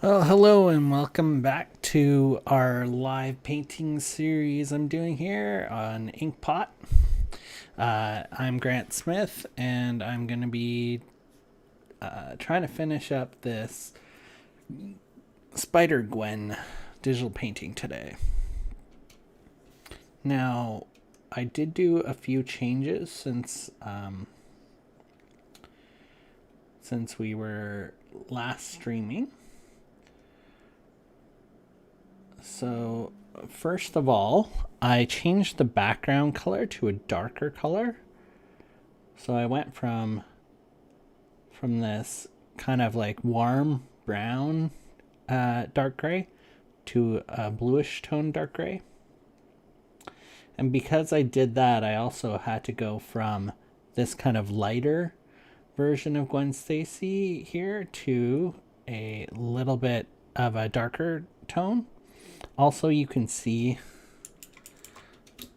Well, hello and welcome back to our live painting series I'm doing here on Inkpot. I'm Grant Smith, and I'm going to be trying to finish up this Spider-Gwen digital painting today. Now, I did do a few changes since we were last streaming. So, first of all, I changed the background color to a darker color. So I went from this kind of like warm brown dark gray to a bluish tone dark gray. And because I did that, I also had to go from this kind of lighter version of Gwen Stacey here to a little bit of a darker tone. Also, you can see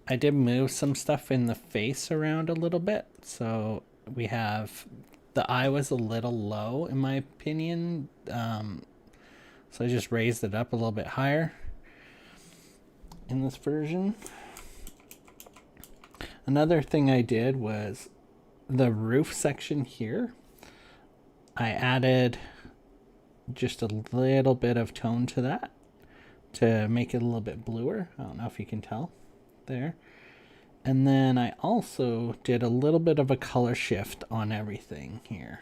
I did move some stuff in the face around a little bit. So we have the eye was a little low in my opinion. So I just raised it up a little bit higher in this version. Another thing I did was the roof section here. I added just a little bit of tone to that to make it a little bit bluer. I don't know if you can tell there. And then I also did a little bit of a color shift on everything here.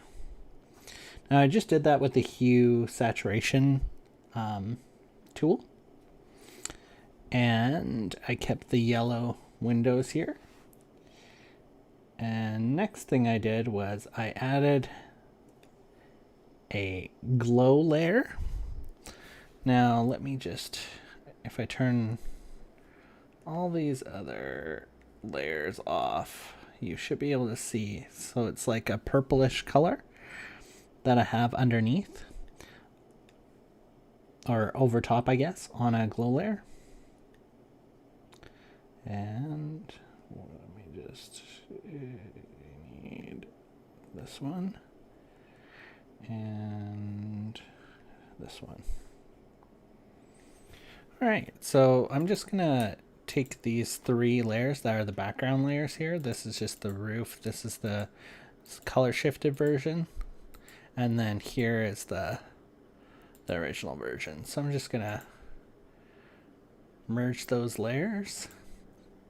Now I just did that with the hue saturation tool. And I kept the yellow windows here. And next thing I did was I added a glow layer. Now let me just, if I turn all these other layers off, you should be able to see. So it's like a purplish color that I have underneath, or over top, I guess, on a glow layer. And let me just need this one and this one. All right, so I'm just gonna take these three layers that are the background layers here. This is just the roof. This is the color shifted version. And then here is the original version. So I'm just gonna merge those layers.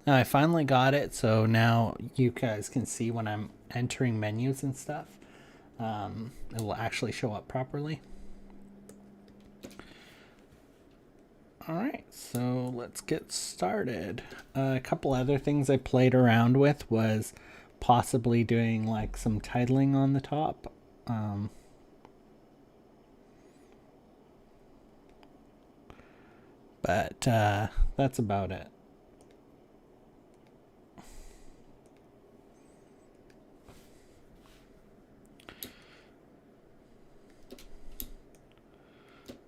Now I finally got it, so now you guys can see when I'm entering menus and stuff. It will actually show up properly. Alright, so let's get started. A couple other things I played around with was possibly doing like some titling on the top. But that's about it.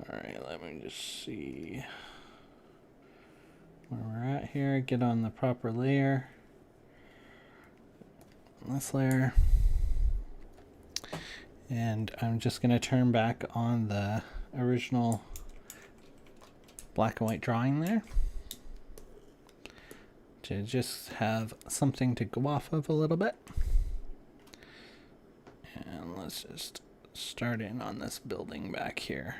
Alright, let me just see where we're at here. Get on the proper layer. This layer. And I'm just going to turn back on the original black and white drawing there to just have something to go off of a little bit. And let's just start in on this building back here.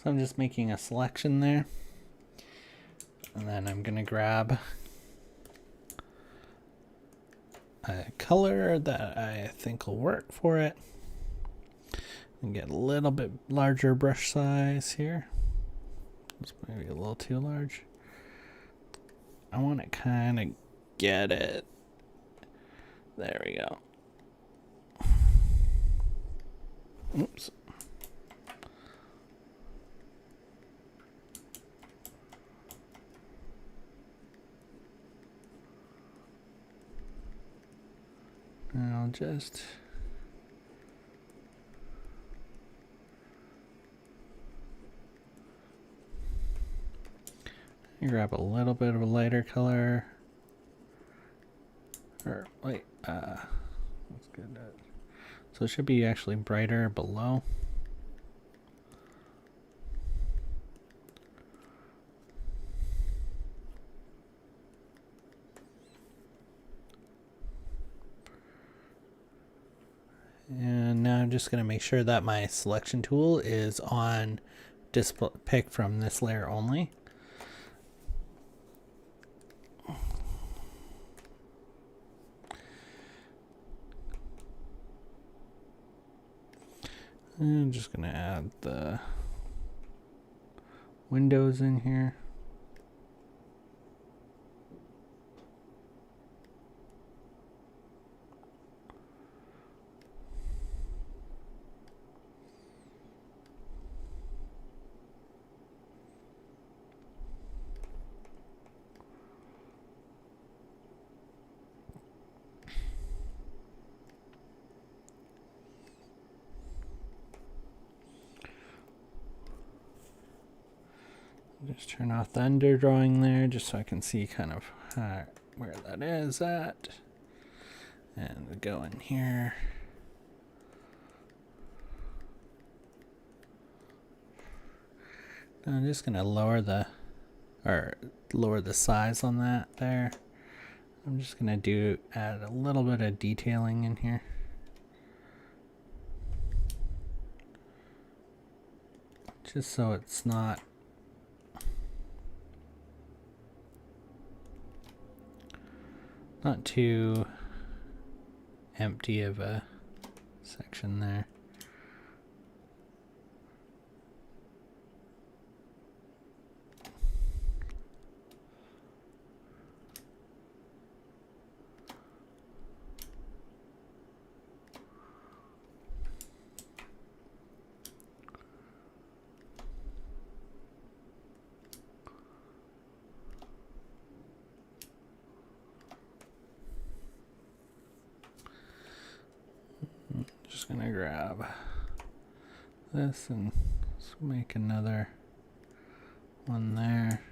So I'm just making a selection there. And then I'm going to grab a color that I think will work for it. And get a little bit larger brush size here. It's maybe a little too large. I want to kind of get it. There we go. Oops. I'll just You grab a little bit of a lighter color. Or wait, let's get that. So it should be actually brighter below. And now I'm just going to make sure that my selection tool is on display, pick from this layer only. And I'm just going to add the windows in here. Just turn off the under drawing there just so I can see kind of where that is at. And go in here. Now I'm just gonna lower the size on that there. I'm just gonna add a little bit of detailing in here. Just so it's not too empty of a section there. Just gonna grab this and make another one there.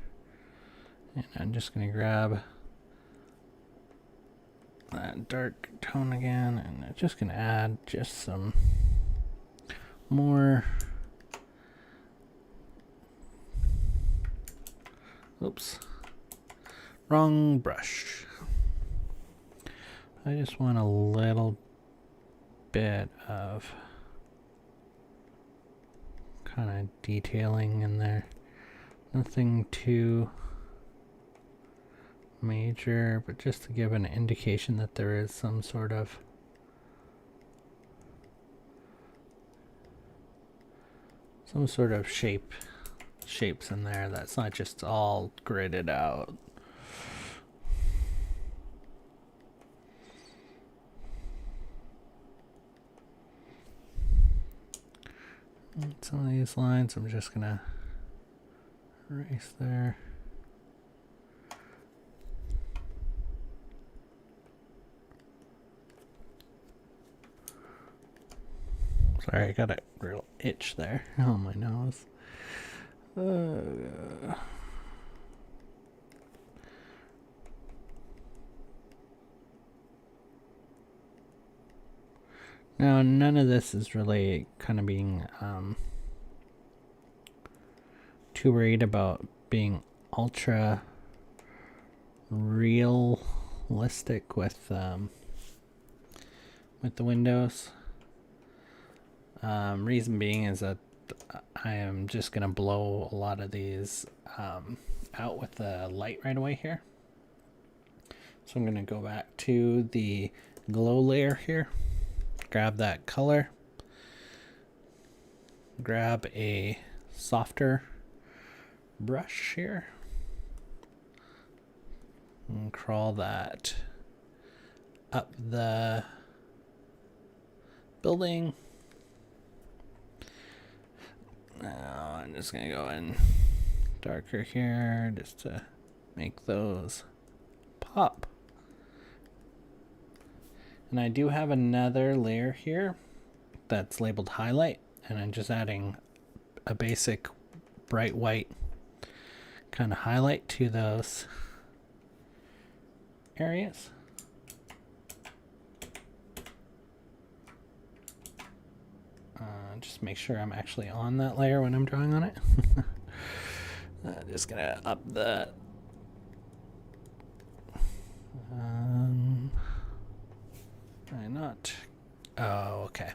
And I'm just gonna grab that dark tone again, and I'm just gonna add just some more. Oops, wrong brush. I just want a little bit of kind of detailing in there. Nothing too major, but just to give an indication that there is some sort of shapes in there that's not just all gridded out. Some of these lines I'm just gonna erase there. Sorry, I got a real itch there on my nose. Now, none of this is really kind of being too worried about being ultra realistic with the windows. Reason being is that I am just gonna blow a lot of these out with the light right away here. So I'm gonna go back to the glow layer here. Grab that color, grab a softer brush here, and crawl that up the building. Now I'm just gonna go in darker here just to make those pop. And I do have another layer here that's labeled highlight, and I'm just adding a basic bright white kind of highlight to those areas. Just make sure I'm actually on that layer when I'm drawing on it. Just gonna up the why not? Oh, okay.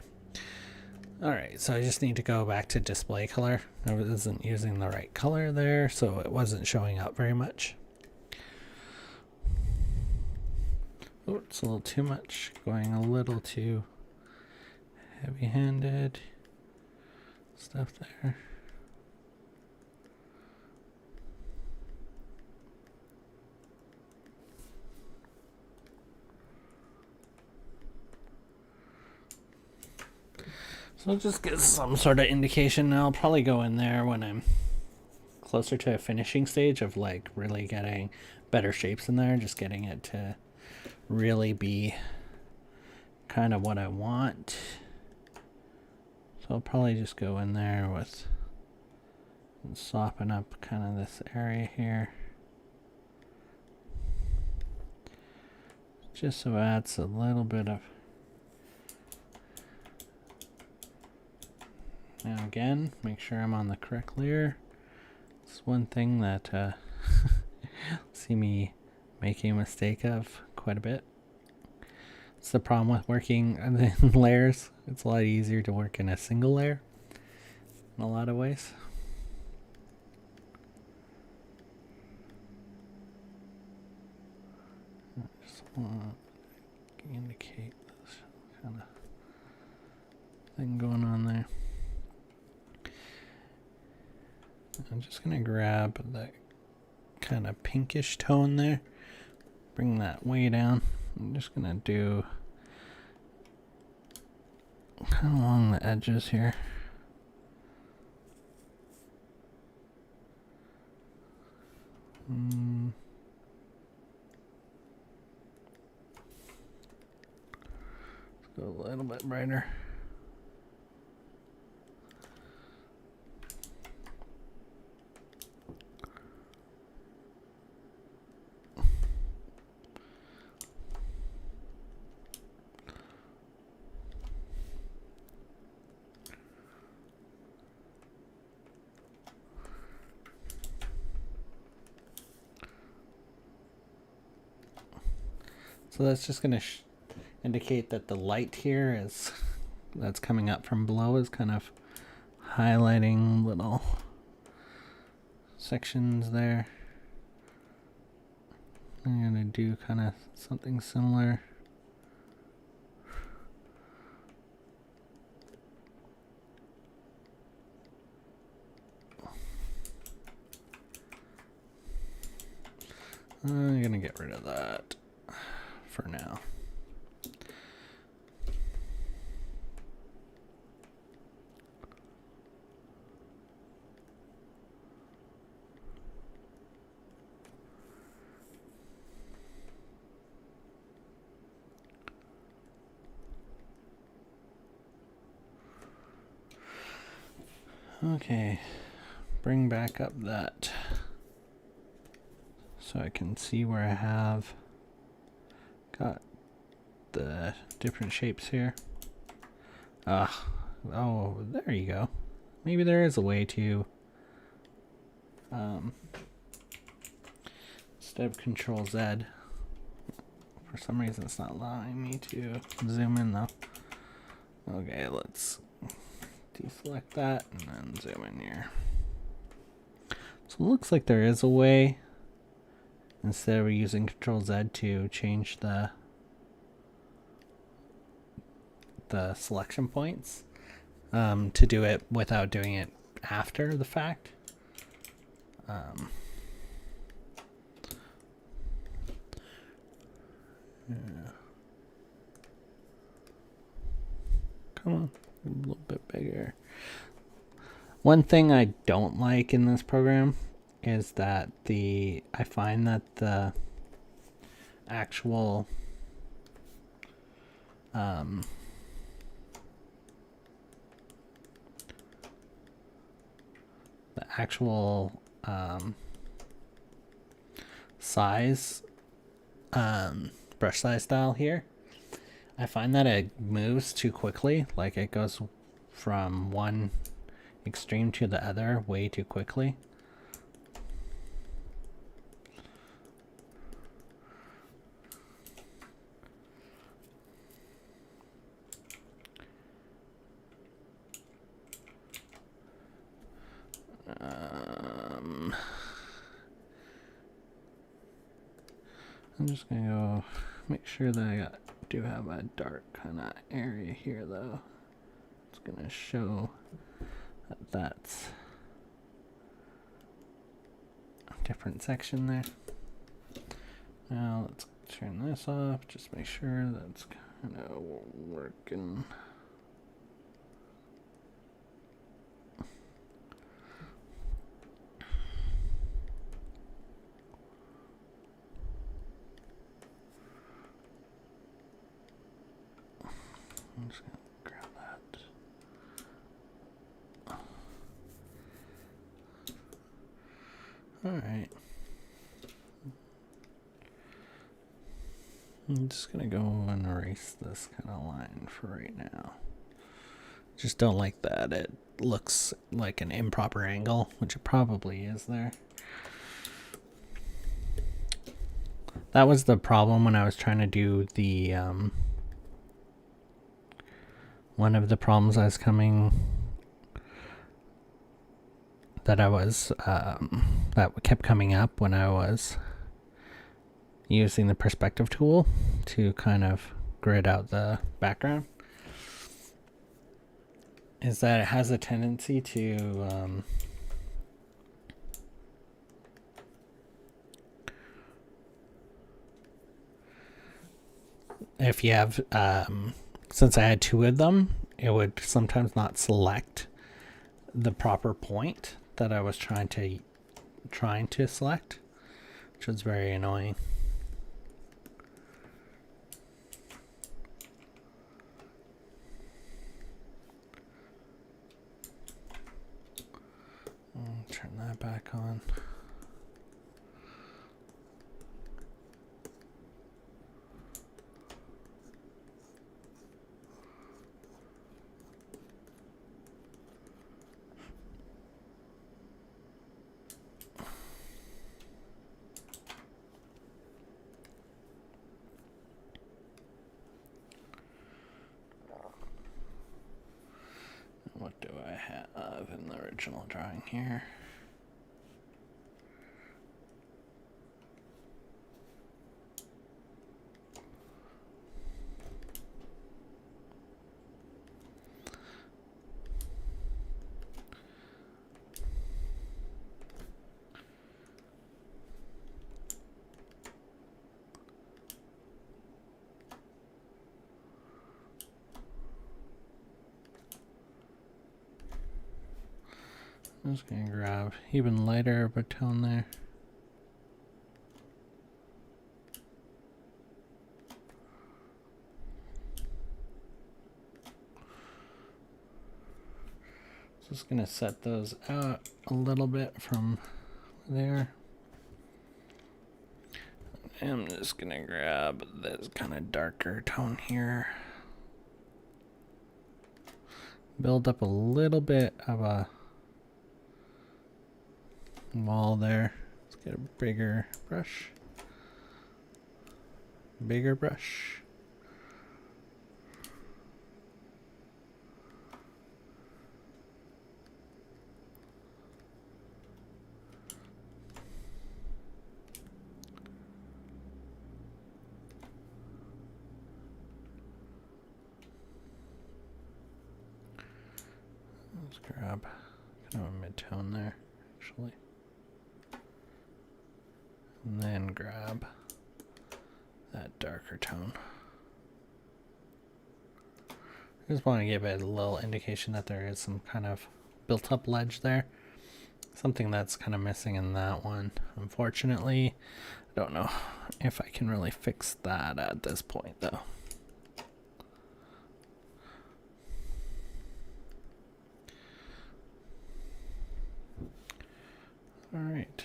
Alright, so I just need to go back to display color. I wasn't using the right color there, so it wasn't showing up very much. Oh, it's a little too much. Going a little too heavy-handed stuff there. So I'll just get some sort of indication. I'll probably go in there when I'm closer to a finishing stage of like really getting better shapes in there, just getting it to really be kind of what I want. So I'll probably just go in there with and soften up kind of this area here, just so it adds a little bit of. Now again, make sure I'm on the correct layer. It's one thing that see me making a mistake of quite a bit. It's the problem with working in layers. It's a lot easier to work in a single layer in a lot of ways. I just want to indicate this kind of thing going on there. I'm just going to grab that kind of pinkish tone there, bring that way down. I'm just going to do kind of along the edges here. Let's go a little bit brighter. So that's just going to indicate that the light here is that's coming up from below is kind of highlighting little sections there. I'm going to do kind of something similar. I'm going to get rid of that for now. Okay, bring back up that so I can see where I have got the different shapes here. Oh, there you go. Maybe there is a way to instead of Control Z, for some reason it's not allowing me to zoom in though. Okay, let's deselect that and then zoom in here. So it looks like there is a way, instead of using Control Z, to change the selection points, to do it without doing it after the fact. Yeah. Come on, a little bit bigger. One thing I don't like in this program is that I find that the actual size, brush size style here, I find that it moves too quickly. Like it goes from one extreme to the other way too quickly. I'm just gonna go make sure that I do have a dark kind of area here though. It's gonna show that that's a different section there. Now let's turn this off, just make sure that's kind of working. I'm just gonna grab that. Alright. I'm just gonna go and erase this kind of line for right now. Just don't like that. It looks like an improper angle, which it probably is there. That was the problem when I was trying to do the one of the problems I was that kept coming up when I was using the perspective tool to kind of grid out the background, is that it has a tendency to if you have since I had two of them, it would sometimes not select the proper point that I was trying to select, which was very annoying. I'll turn that back on. What do I have in the original drawing here? I'm just gonna grab even lighter of a tone there. Just gonna set those out a little bit from there. And I'm just gonna grab this kind of darker tone here. Build up a little bit of a wall there. Let's get a bigger brush. Bigger brush. Let's grab kind of a mid-tone there, actually. And then grab that darker tone. I just want to give it a little indication that there is some kind of built-up ledge there. Something that's kind of missing in that one. Unfortunately, I don't know if I can really fix that at this point, though. All right.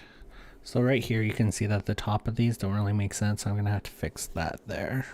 So right here you can see that the top of these don't really make sense. I'm gonna have to fix that there.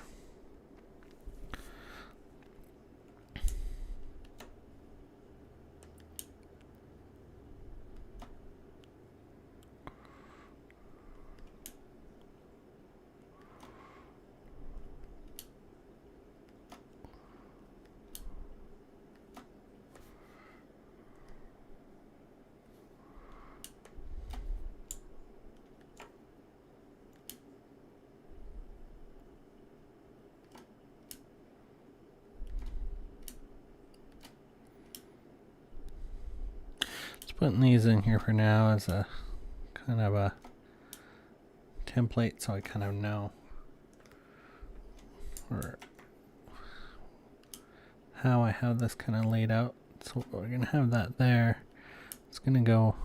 Putting these in here for now as a kind of a template, so I kind of know or how I have this kind of laid out. So we're gonna have that there. It's gonna go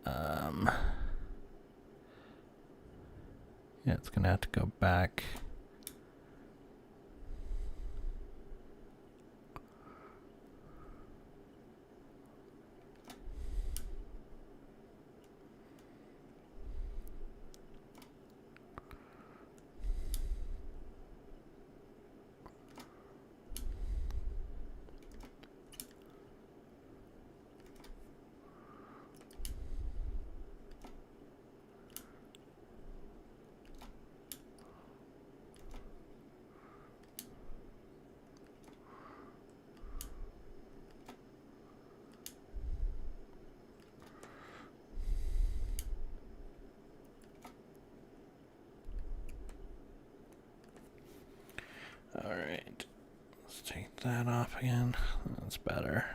yeah, it's gonna have to go back. Alright, let's take that off again. That's better.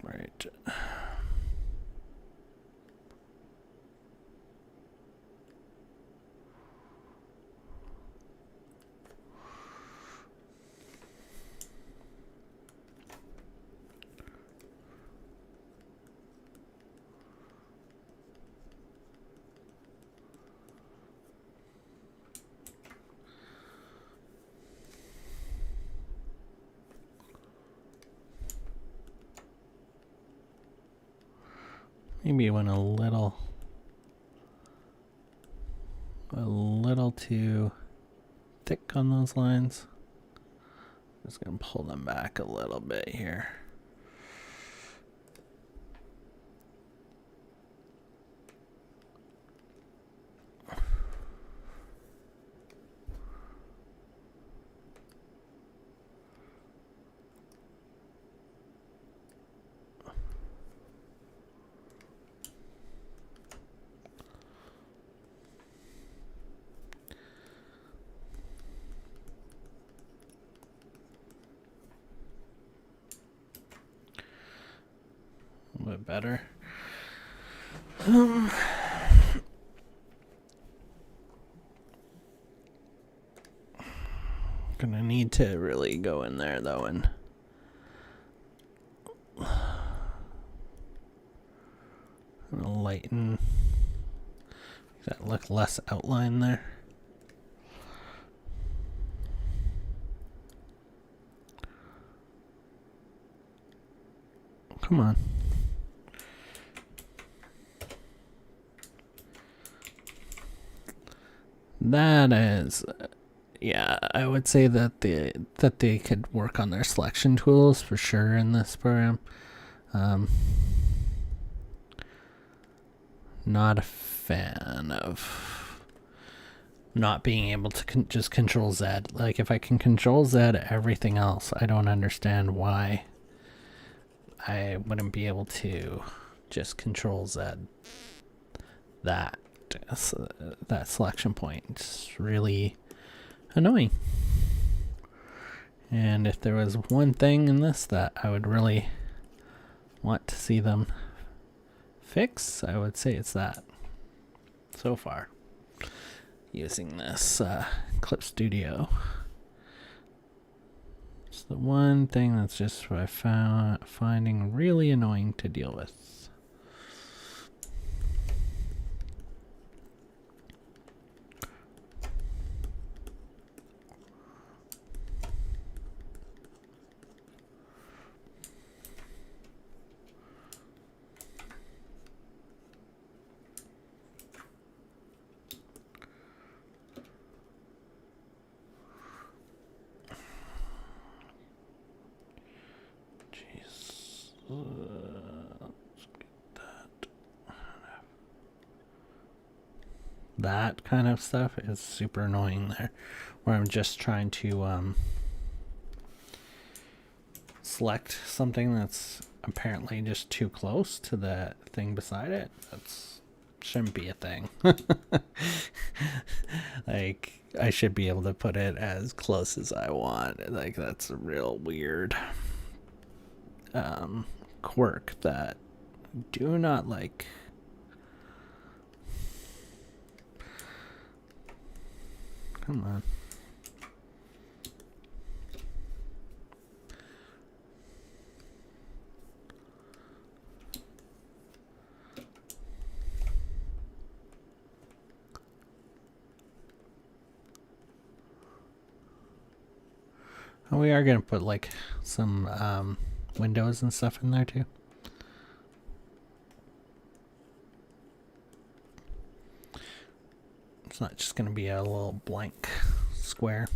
Right. Maybe it went a little too thick on those lines. Just gonna pull them back a little bit here. A little bit better. Gonna need to really go in there though and lighten, make that look less outline there. Come on. That is, yeah, I would say that they could work on their selection tools for sure in this program. Not a fan of not being able to just control Z. Like if I can control Z everything else, I don't understand why I wouldn't be able to just control Z that selection point. It's really annoying. And if there was one thing in this that I would really want to see them fix, I would say it's that so far. Using this Clip Studio. It's the one thing that's just what I found finding really annoying to deal with. Let's get that. That kind of stuff is super annoying there, where I'm just trying to select something that's apparently just too close to the thing beside it. That's shouldn't be a thing. Like, I should be able to put it as close as I want. Like, that's a real weird quirk that I do not like. Come on. And we are going to put like some windows and stuff in there too. It's not just going to be a little blank square.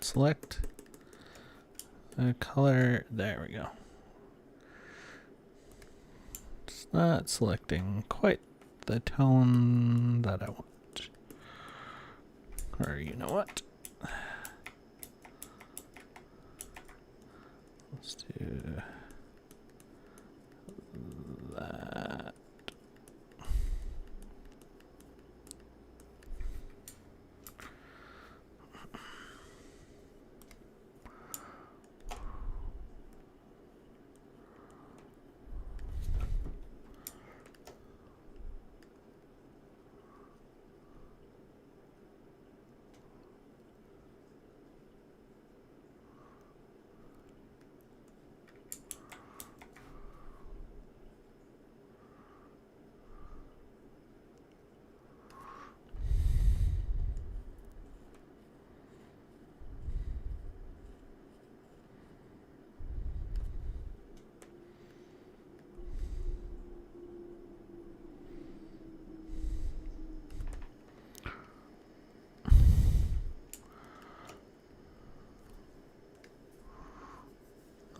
Select the color. There we go. It's not selecting quite the tone that I want. Or you know what? Let's do that.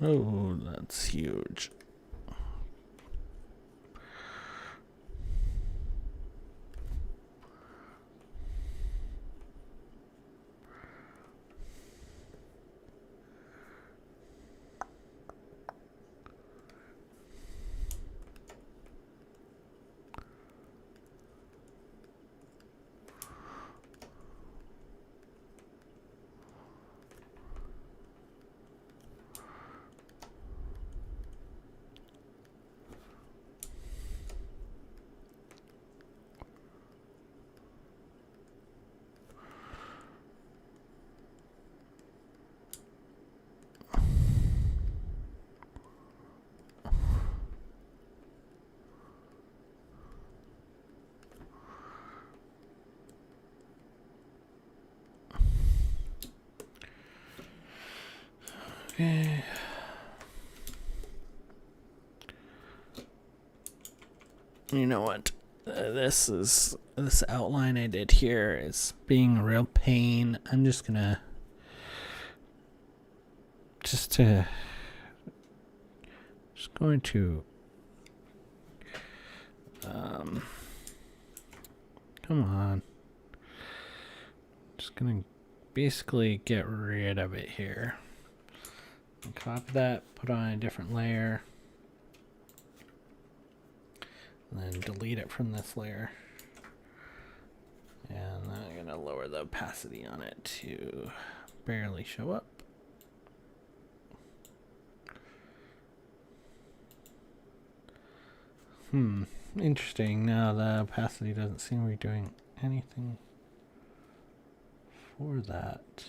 Oh, that's huge. Okay. You know what? this outline I did here is being a real pain. I'm just gonna going to come on. Just gonna basically get rid of it here. Copy that, put on a different layer, and then delete it from this layer. And then I'm gonna lower the opacity on it to barely show up. Interesting. Now the opacity doesn't seem to be doing anything for that.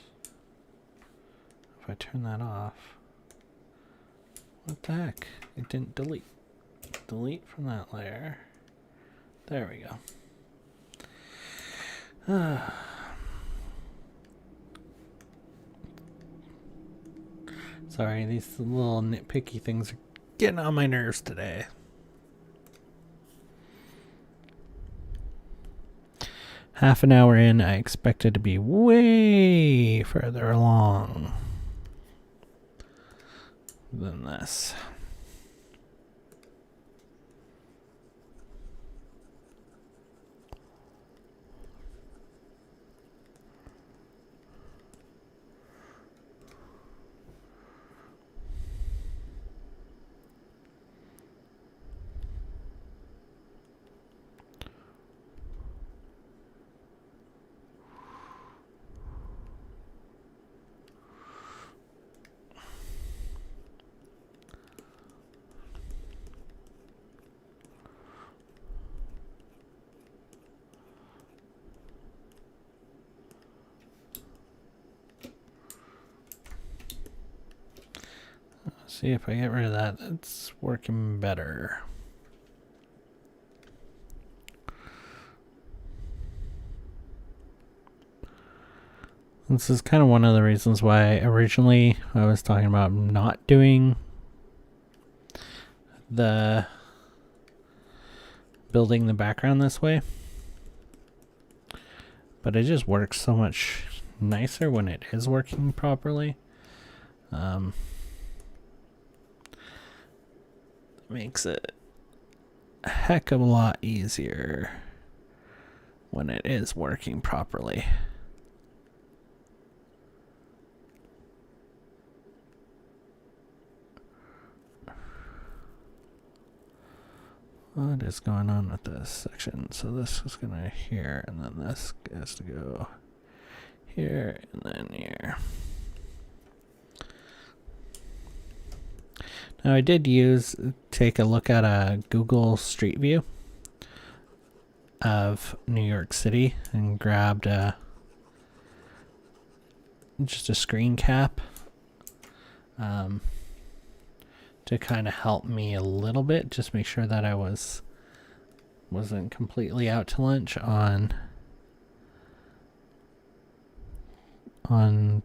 If I turn that off, what the heck? It didn't delete. Delete from that layer. There we go. Sorry, these little nitpicky things are getting on my nerves today. Half an hour in, I expected to be way further along than this. See if I get rid of that, it's working better. This is kind of one of the reasons why originally I was talking about not doing the building the background this way. But it just works so much nicer when it is working properly. Makes it a heck of a lot easier when it is working properly. What is going on with this section? So this is gonna here, and then this has to go here, and then here. Now I did take a look at a Google Street View of New York City and grabbed just a screen cap to kind of help me a little bit, just make sure that I wasn't completely out to lunch on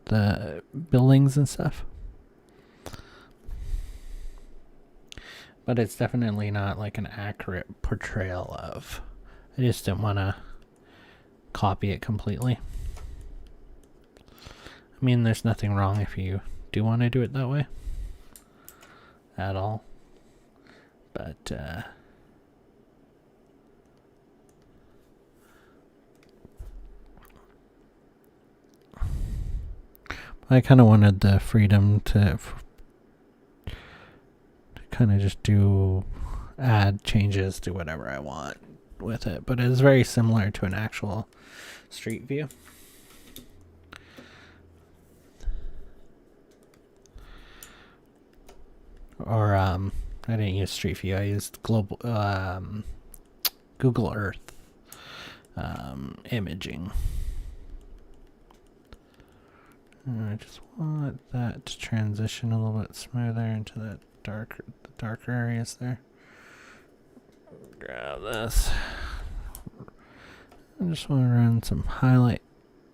the buildings and stuff. But it's definitely not like an accurate portrayal of. I just didn't want to copy it completely. I mean, there's nothing wrong if you do want to do it that way. At all. But, I kind of wanted the freedom to kind of just add changes to whatever I want with it, but it's very similar to an actual street view. Or I didn't use Street View, I used Google Earth imaging. And I just want that to transition a little bit smoother into the darker areas there. Grab this. I just want to run some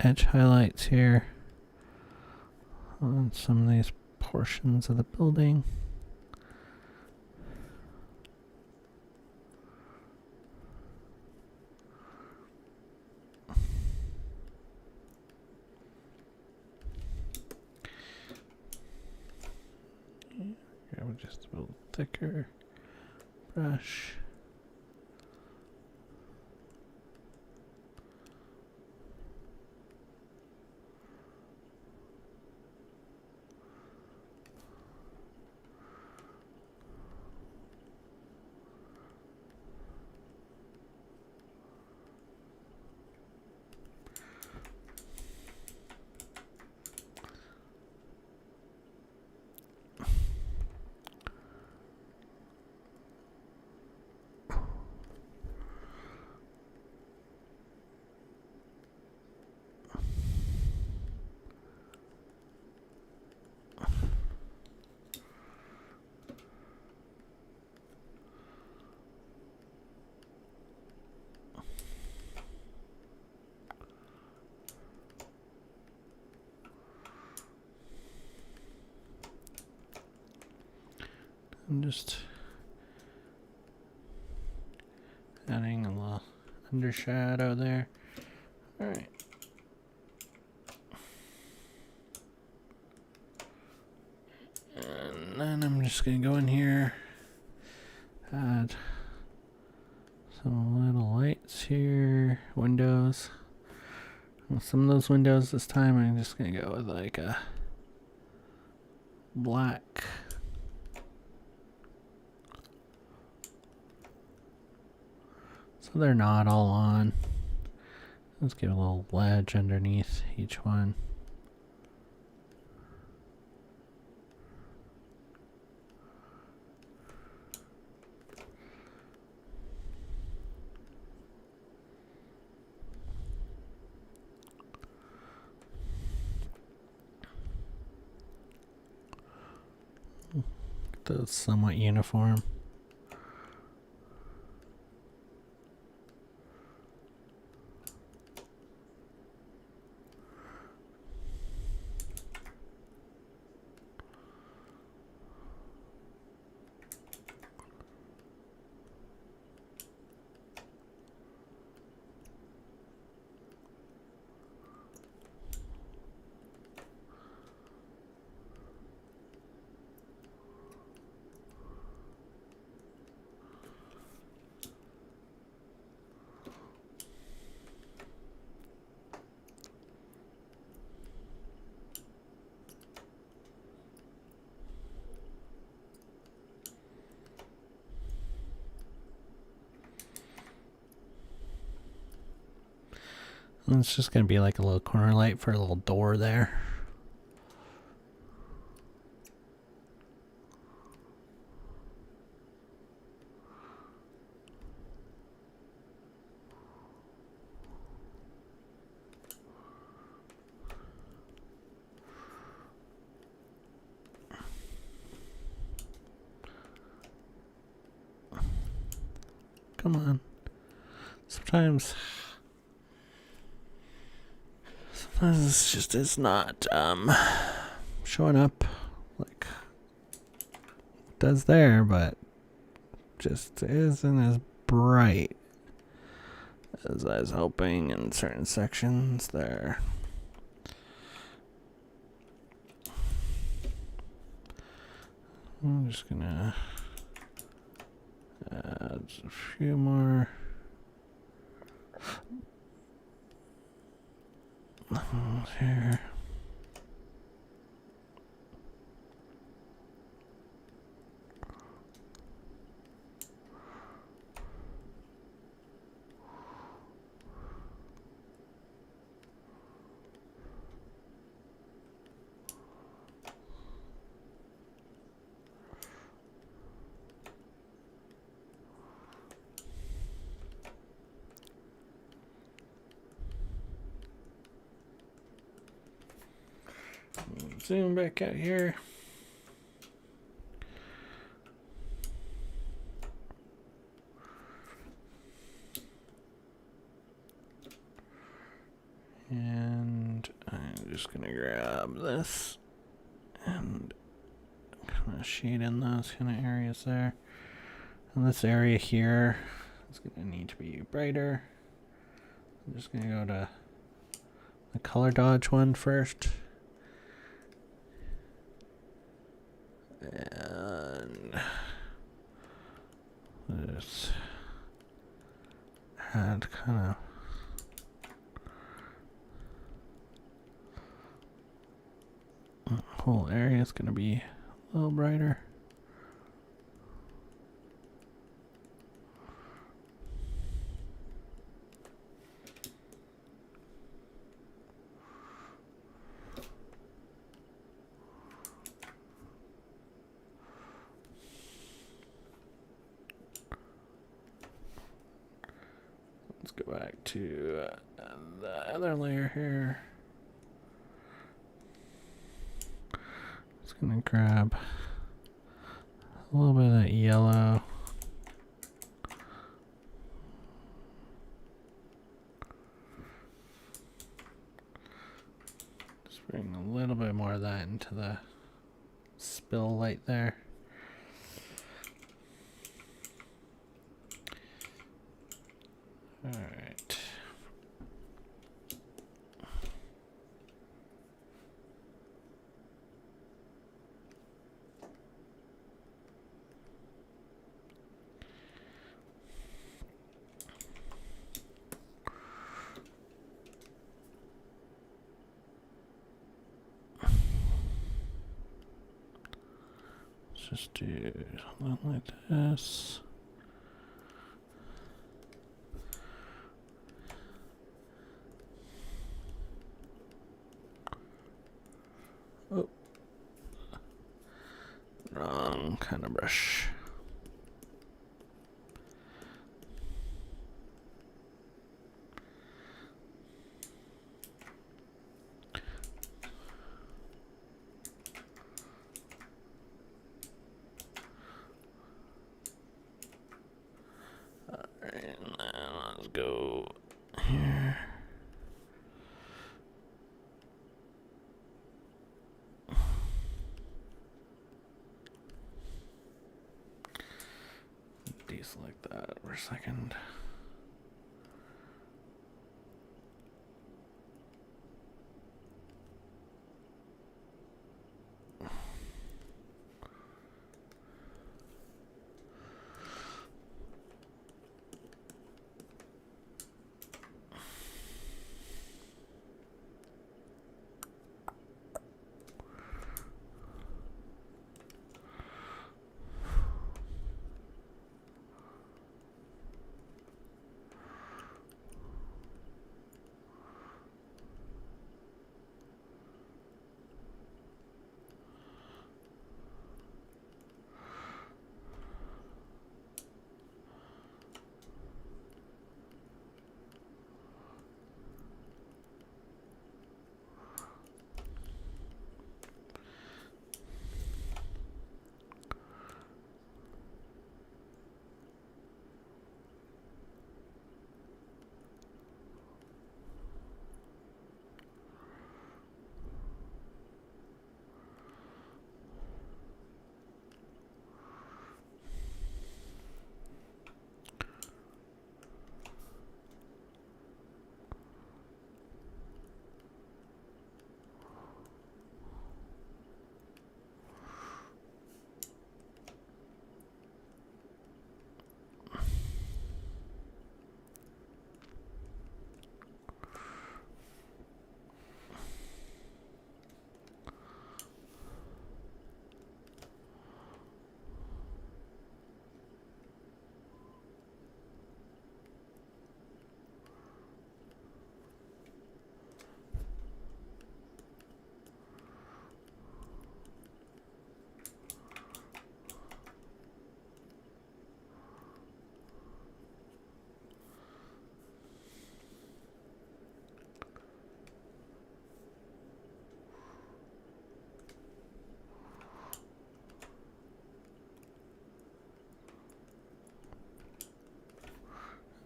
edge highlights here on some of these portions of the building. grab just a little thicker brush. I'm just adding a little undershadow there. All right. And then I'm just going to go in here, add some little lights here, windows. Well, some of those windows this time I'm just going to go with like a black. So they're not all on. Let's give a little ledge underneath each one. Get those somewhat uniform. And it's just going to be like a little corner light for a little door there. Come on. Sometimes this just is not showing up like it does there, but just isn't as bright as I was hoping in certain sections there. I'm just gonna add a few more. Here. Zoom back out here. And I'm just going to grab this and kind of shade in those kind of areas there. And this area here is going to need to be brighter. I'm just going to go to the color dodge one first. And is add kind of whole area is going to be a little brighter. Let's go back to the other layer here. Just gonna grab a little bit of that yellow. Just bring a little bit more of that into the spill light there. All right. Let's just do something like this. Oh, wrong kind of brush. All right, now let's go here. Deselect that for a second.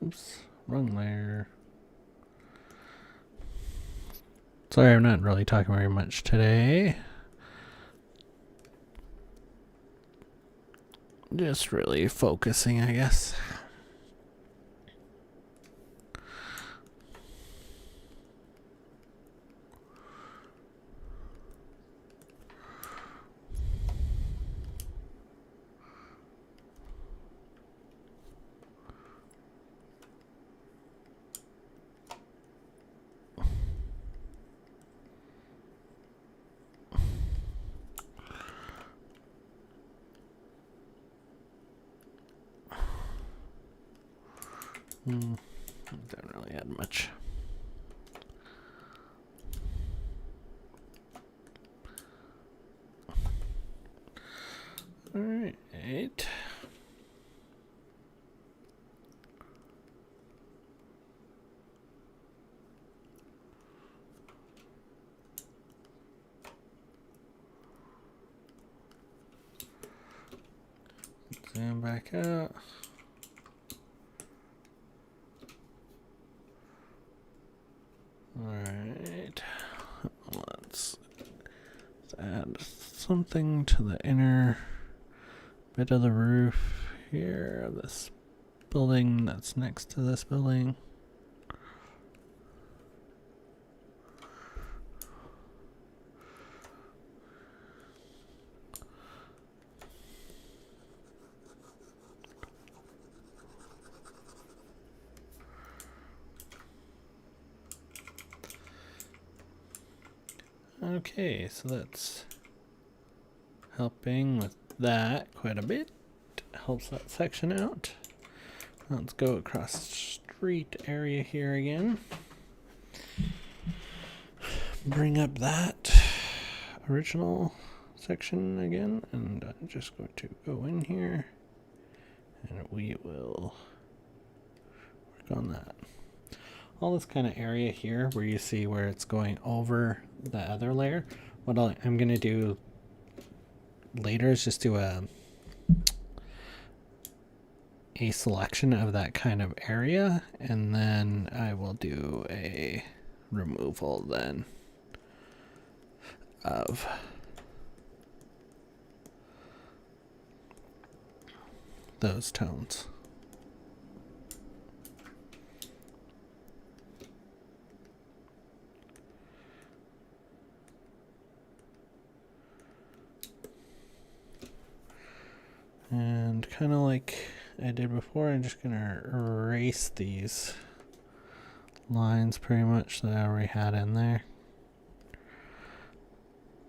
Oops, wrong layer. Sorry, I'm not really talking very much today. Just really focusing, I guess. Don't really add much. All right. Zoom back out. All right. Let's add something to the inner bit of the roof here of this building that's next to this building. Okay, so that's helping with that quite a bit. Helps that section out. Let's go across the street area here again. Bring up that original section again, and I'm just going to go in here and we will work on that. All this kind of area here where you see where it's going over the other layer, what I'm going to do later is just do a selection of that kind of area, and then I will do a removal then of those tones. And kind of like I did before, I'm just going to erase these lines pretty much that I already had in there.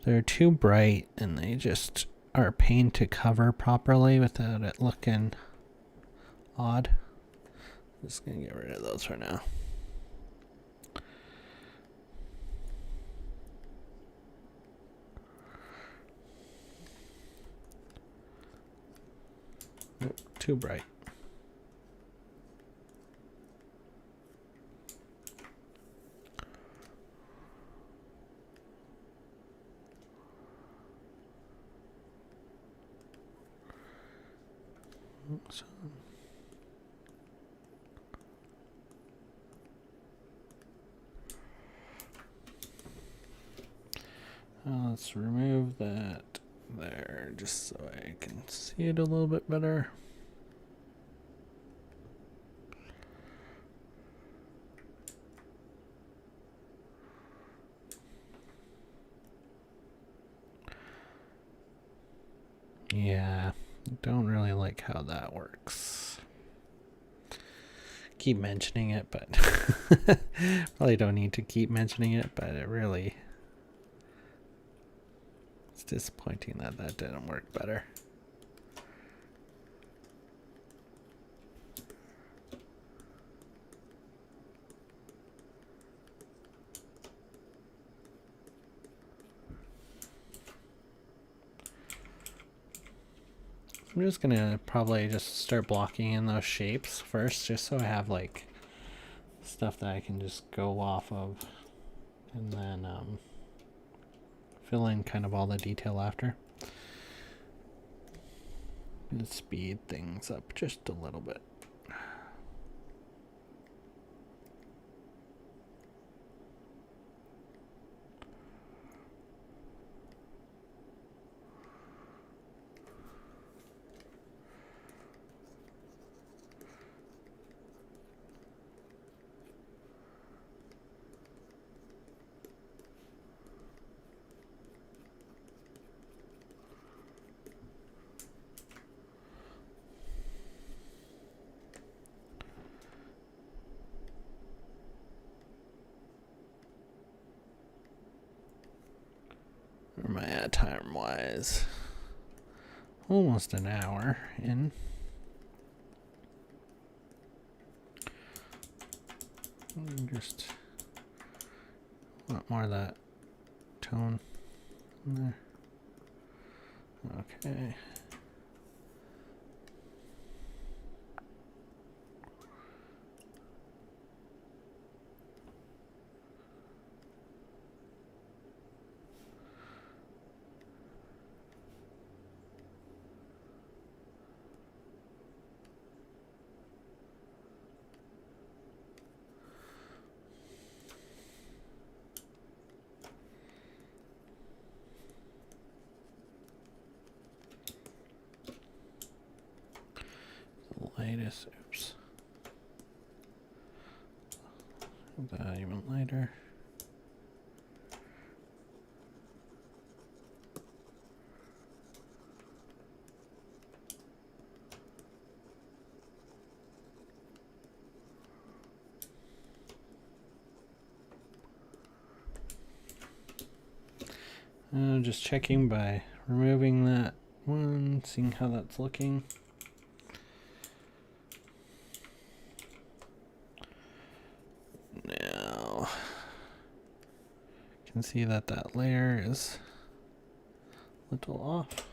They're too bright and they just are a pain to cover properly without it looking odd. I'm just going to get rid of those for now. Too bright. Oops. Let's remove that there just so I can see it a little bit better. Yeah, don't really like how that works. Keep mentioning it, but probably don't need to keep mentioning it, but it really, it's disappointing that that didn't work better. I'm just gonna probably just start blocking in those shapes first, just so I have like stuff that I can just go off of, and then fill in kind of all the detail after. And speed things up just a little bit. Where am I at time-wise? Almost an hour in. Just want more of that tone in there. Okay. Lightest, oops. That even lighter. Just checking by removing that one, seeing how that's looking. Now, you can see that that layer is a little off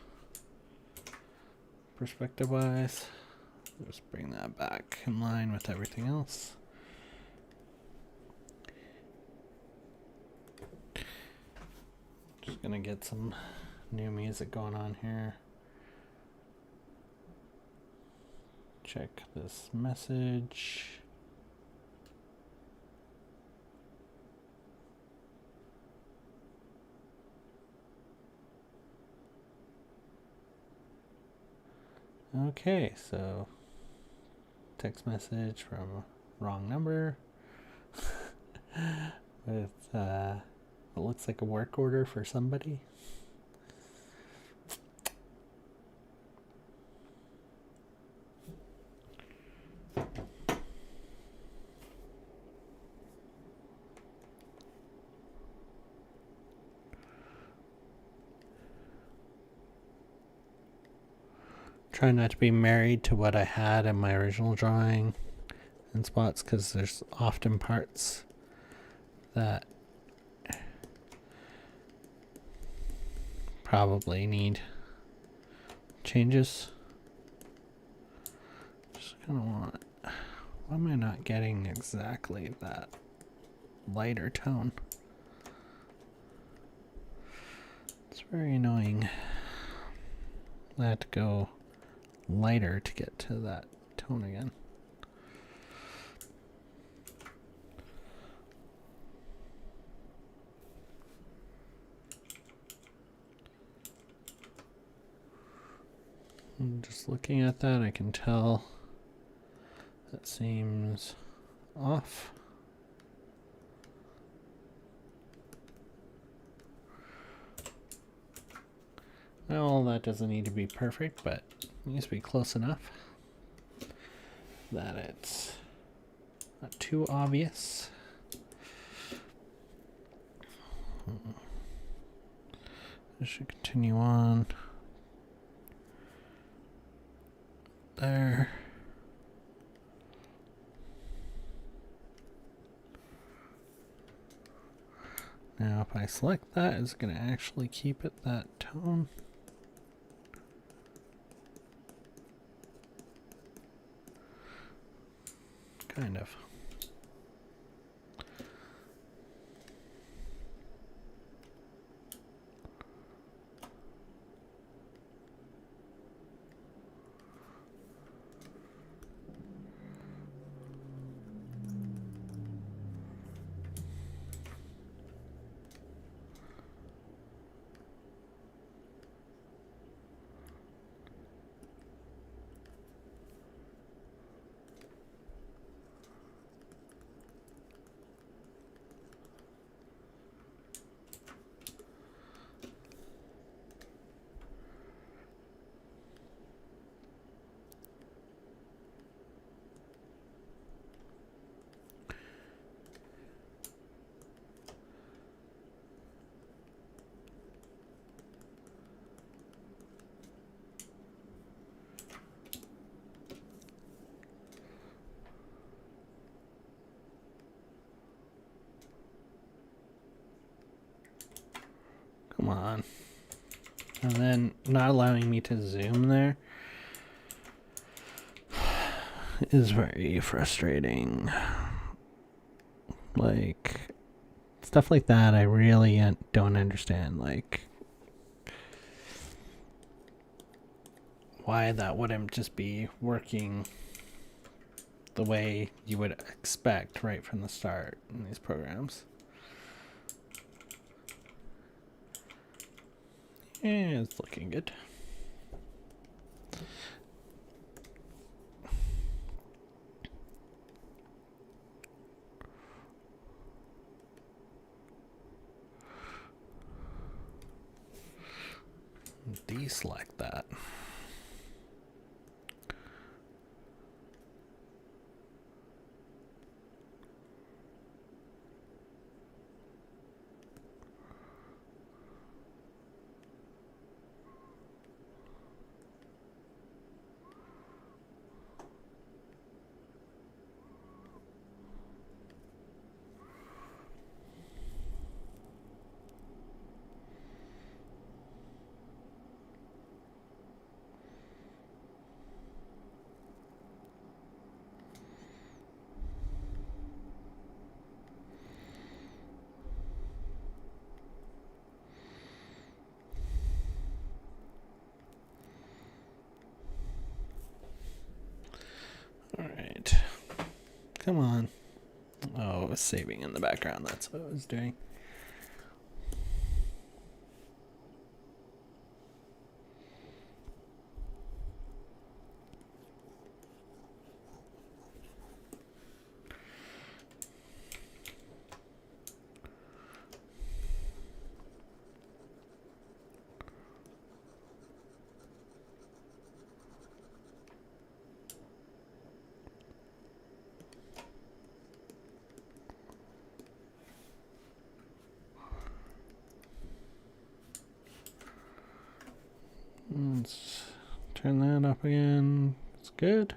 perspective-wise. Just bring that back in line with everything else. Just gonna get some new music going on here. Check this message. Okay, so text message from wrong number with it looks like a work order for somebody. Try not to be married to what I had in my original drawing in spots, because there's often parts that probably need changes. Just kind of want, why am I not getting exactly that lighter tone? It's very annoying. I have to go lighter to get to that tone again. And just looking at that, I can tell that seems off. Well, that doesn't need to be perfect, but it needs to be close enough that it's not too obvious. I should continue on there. Now, if I select that, it's going to actually keep it that tone. Kind of. on. And then not allowing me to zoom there is very frustrating. Like, stuff like that I really don't understand. Like, why that wouldn't just be working the way you would expect right from the start in these programs. Yeah, it's looking good. Deselect that. Alright. Come on. Oh, it was saving in the background. That's what it was doing. Let's turn that up again. It's good.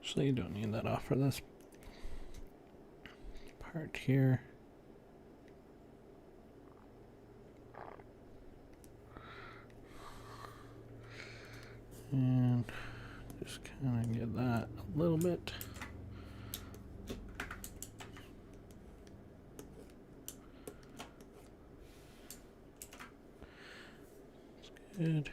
Actually, you don't need that off for this part here. And just kind of get that a little bit. It's good.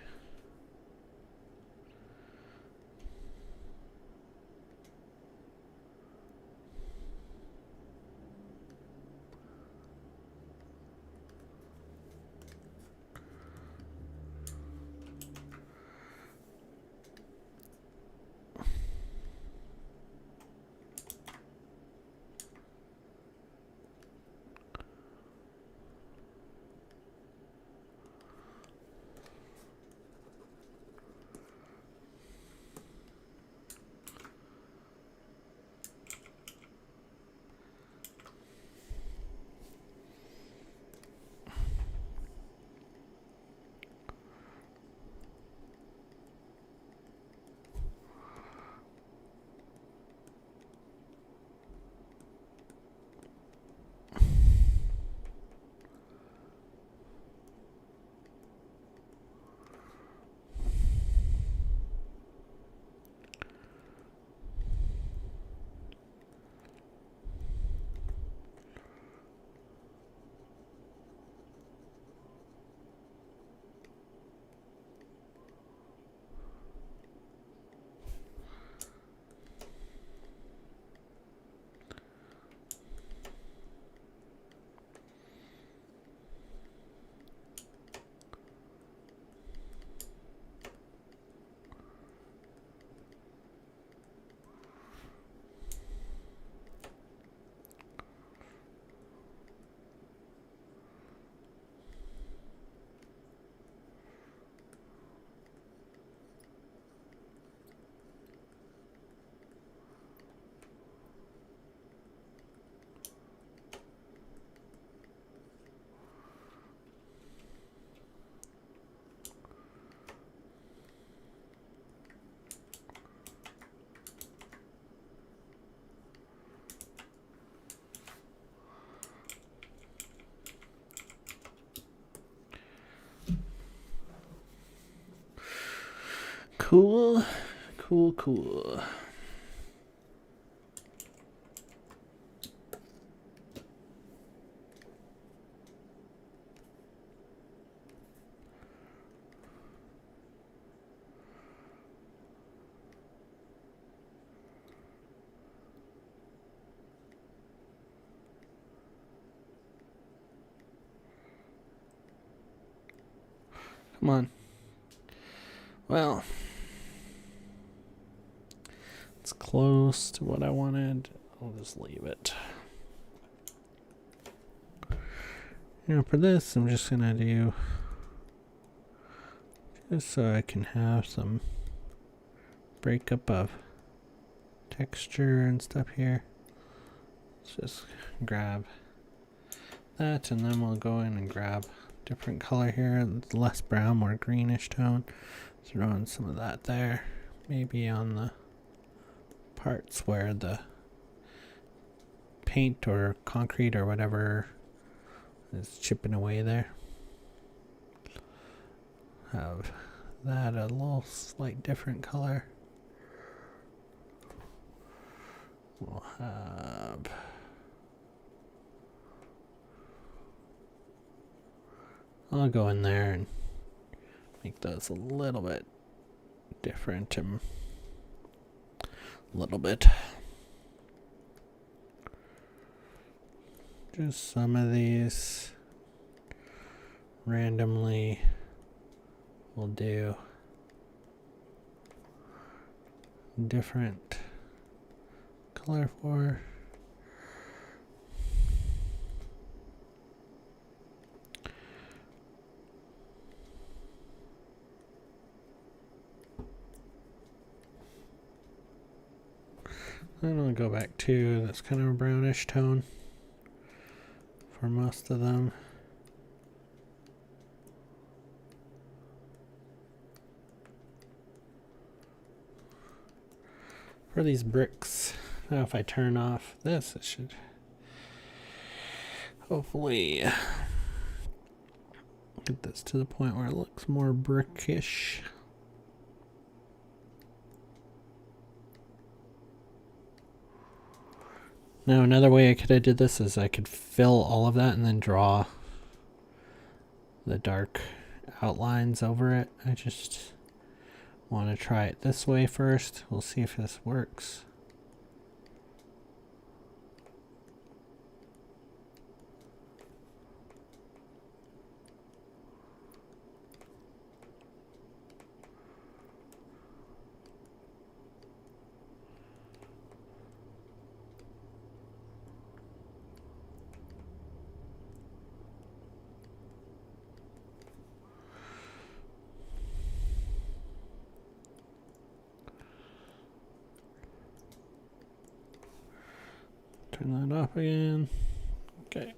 Cool. Cool, cool. Come on. Well, it's close to what I wanted. I'll just leave it. For this, I'm just gonna do just so I can have some breakup of texture and stuff here. Let's just grab that, and then we'll go in and grab different color here. It's less brown, more greenish tone. Throw in some of that there. Maybe on the parts where the paint or concrete or whatever is chipping away there. Have that a little slight different color. We'll have I'll go in there and make those a little bit different and a little bit. Just some of these randomly we'll do different color for. Then I'll go back to that's kind of a brownish tone for most of them. For these bricks, now if I turn off this, it should hopefully get this to the point where it looks more brickish. Now another way I could have did this is I could fill all of that and then draw the dark outlines over it. I just want to try it this way first. We'll see if this works. Turn that off again. Okay.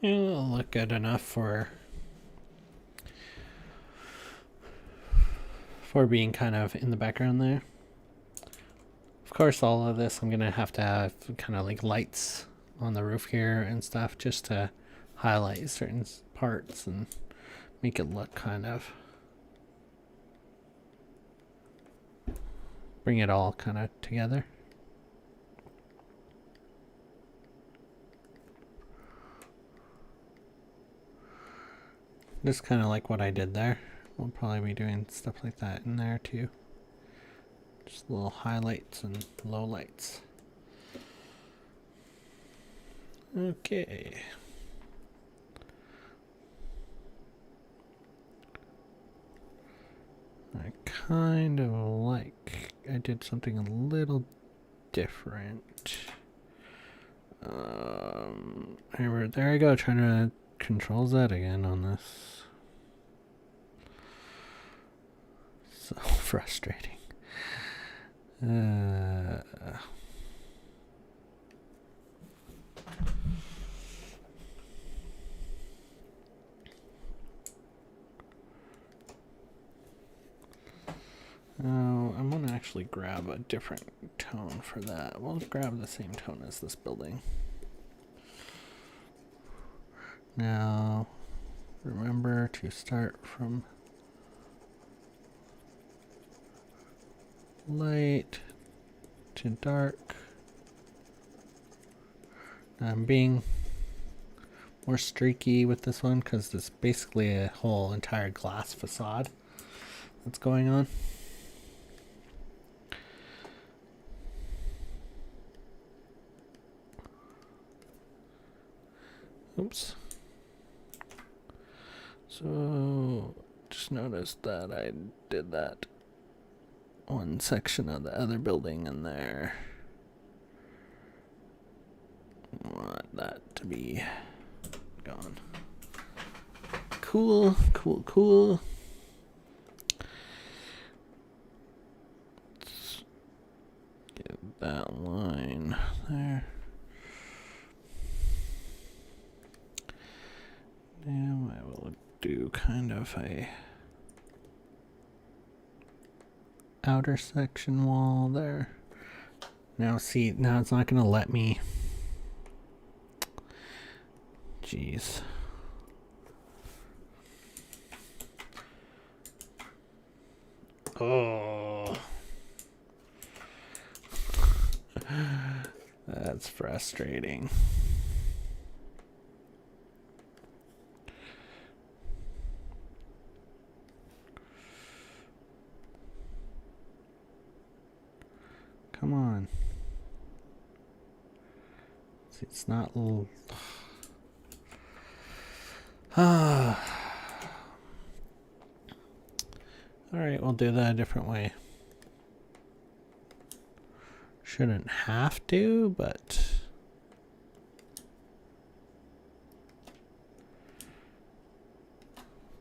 It'll look good enough for for being kind of in the background there. Of course, all of this I'm going to have kind of like lights on the roof here and stuff just to highlight certain parts and make it look kind of, bring it all kind of together. Just kind of like what I did there. We'll probably be doing stuff like that in there too. Just little highlights and lowlights. Okay. I kind of like, I did something a little different. There I go, trying to control Z again on this. So frustrating. I'm gonna actually grab a different tone for that. We'll grab the same tone as this building. Now, remember to start from light to dark. I'm being more streaky with this one because it's basically a whole entire glass facade that's going on. Oops. So just noticed that I did that one section of the other building in there. I want that to be gone. Cool, cool, cool. Let's get that line there. Now I will do kind of a outer section wall there. Now see, now it's not gonna let me. Jeez. Oh. That's frustrating. Come on. See, it's not. Alright, we'll do that a different way. Shouldn't have to, but.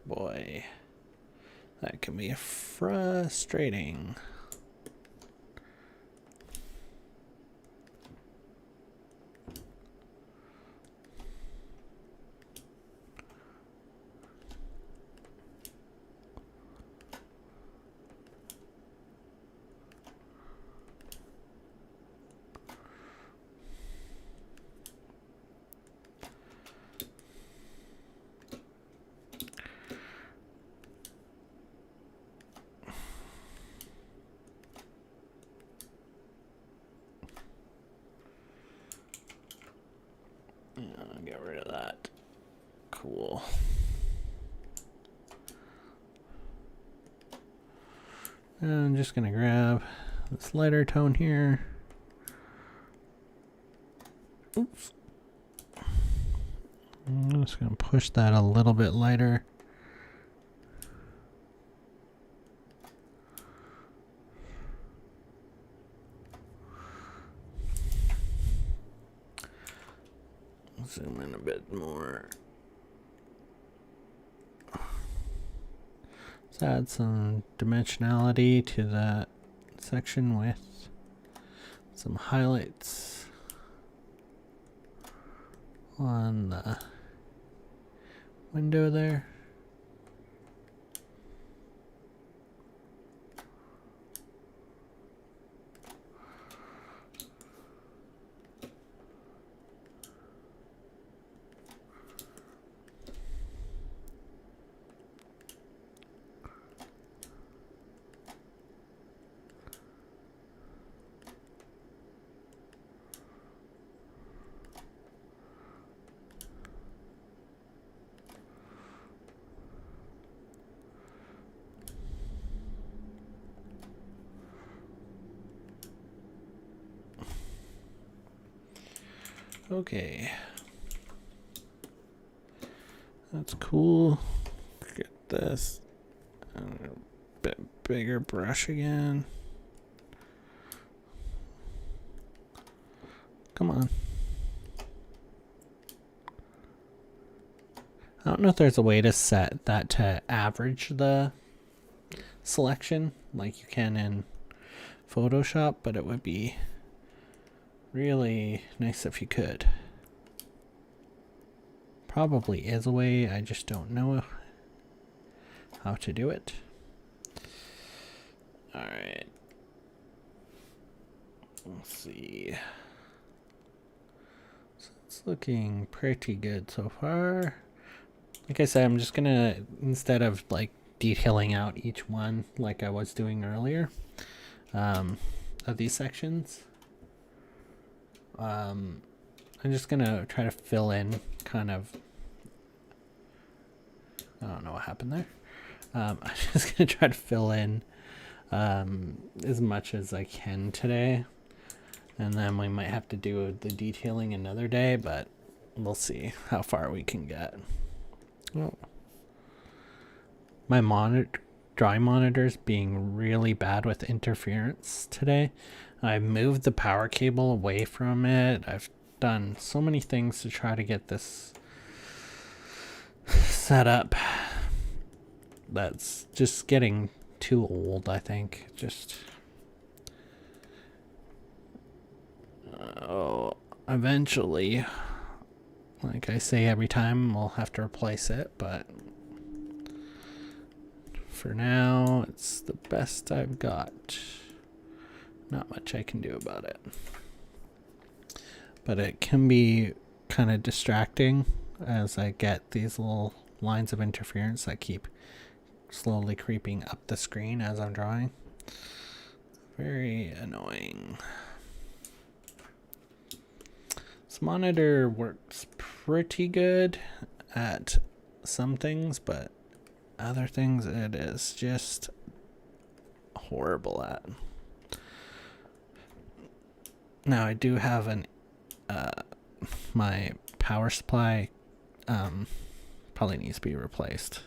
Boy, that can be frustrating. Get rid of that. Cool. And I'm just gonna grab this lighter tone here. Oops. I'm just gonna push that a little bit lighter. Zoom in a bit more. Let's add some dimensionality to that section with some highlights on the window there. Okay. That's cool. Get this. A bit bigger brush again. Come on. I don't know if there's a way to set that to average the selection like you can in Photoshop, but it would be really nice if you could. Probably is a way, I just don't know how to do it. Alright. Let's see. So it's looking pretty good so far. Like I said, I'm just gonna, instead of like detailing out each one like I was doing earlier, of these sections, I'm just gonna try to fill in kind of, I don't know what happened there. I'm just gonna try to fill in as much as I can today, and then we might have to do the detailing another day, but we'll see how far we can get. Oh. My drawing monitor's being really bad with interference today. I moved the power cable away from it. I've done so many things to try to get this set up. That's just getting too old, I think. Just eventually, like I say every time, we'll have to replace it, but for now, it's the best I've got. Not much I can do about it. But it can be kind of distracting as I get these little lines of interference that keep slowly creeping up the screen as I'm drawing. Very annoying. This monitor works pretty good at some things, but other things it is just horrible at. Now I do have an my power supply probably needs to be replaced,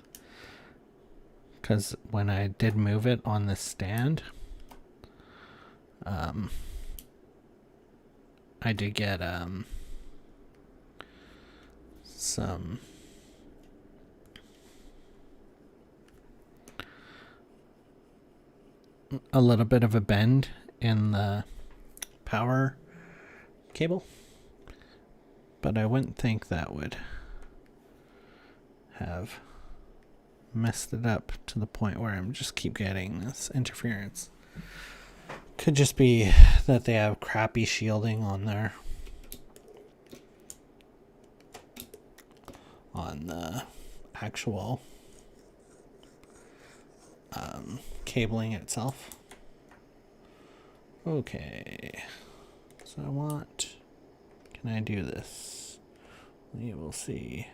because when I did move it on the stand, I did get some a little bit of a bend in the power cable, but I wouldn't think that would have messed it up to the point where I'm just keep getting this interference. Could just be that they have crappy shielding on there on the actual cabling itself. Okay, so I want, can I do this? We will see.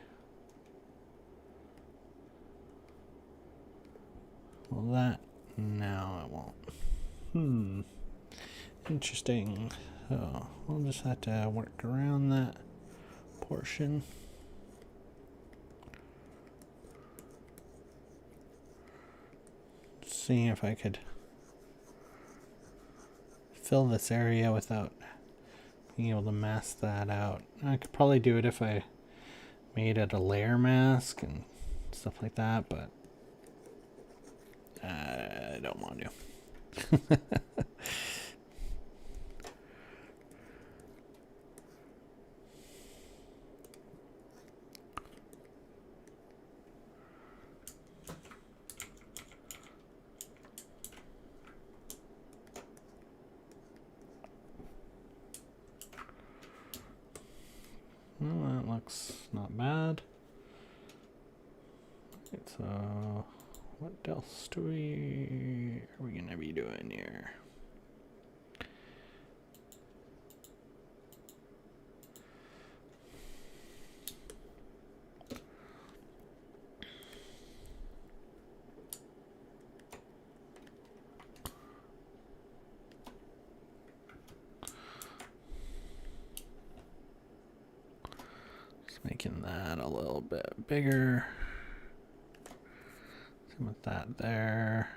Well, that, no, it won't. Interesting. So we'll just have to work around that portion. Seeing if I could fill this area without being able to mask that out. I could probably do it if I made it a layer mask and stuff like that, but I don't want to. Well, that looks not bad. Right, so what else are we gonna be doing here? making that a little bit bigger. Same with that there.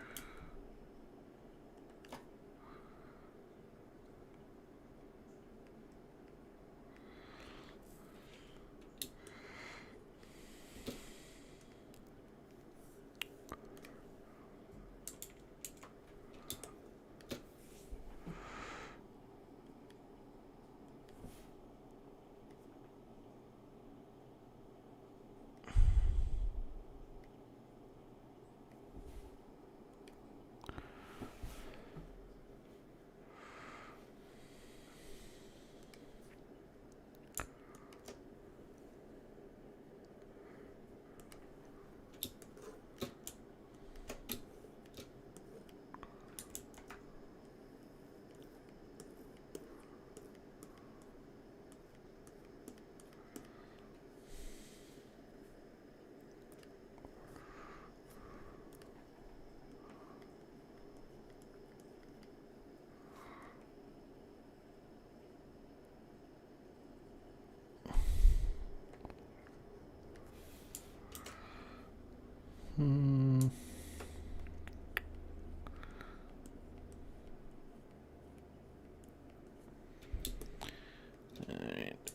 Alright.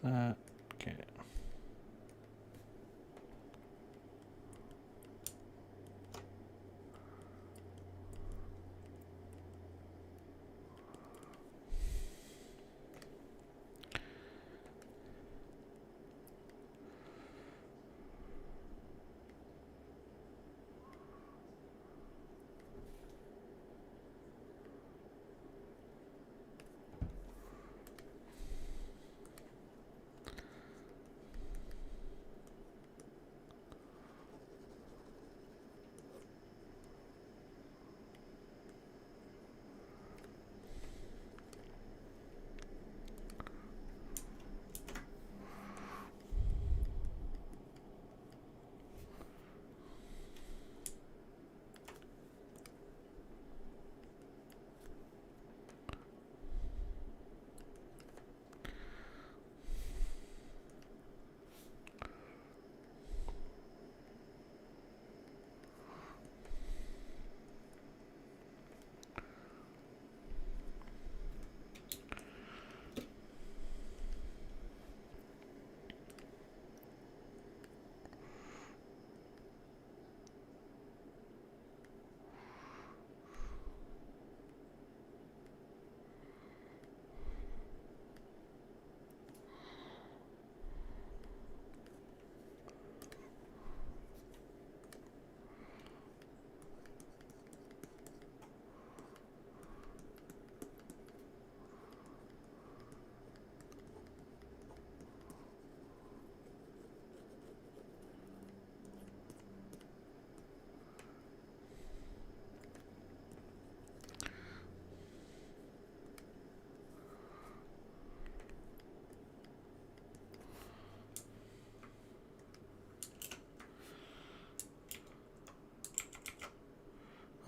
That. Okay.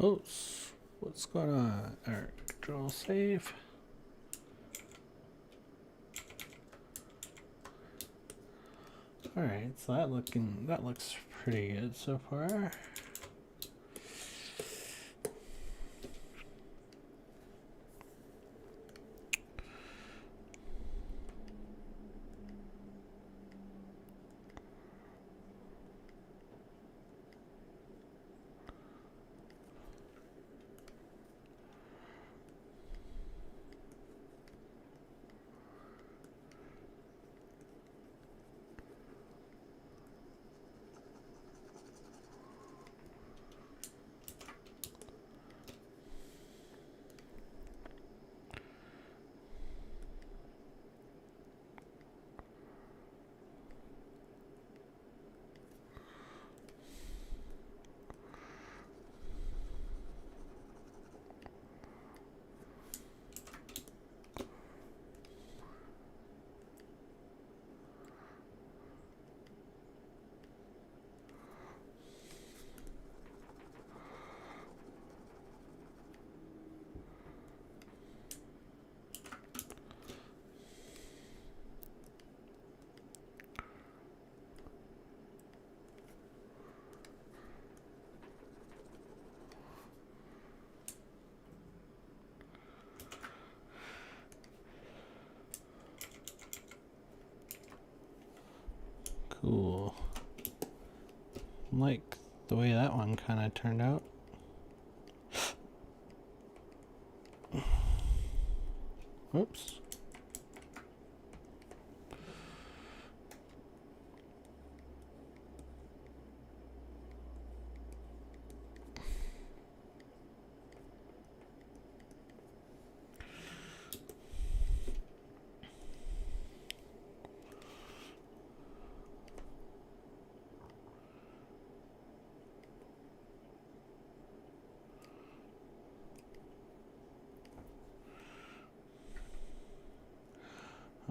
Oh, what's going on? Alright, control save. Alright, so that looks pretty good so far. like the way that one kind of turned out. Oops.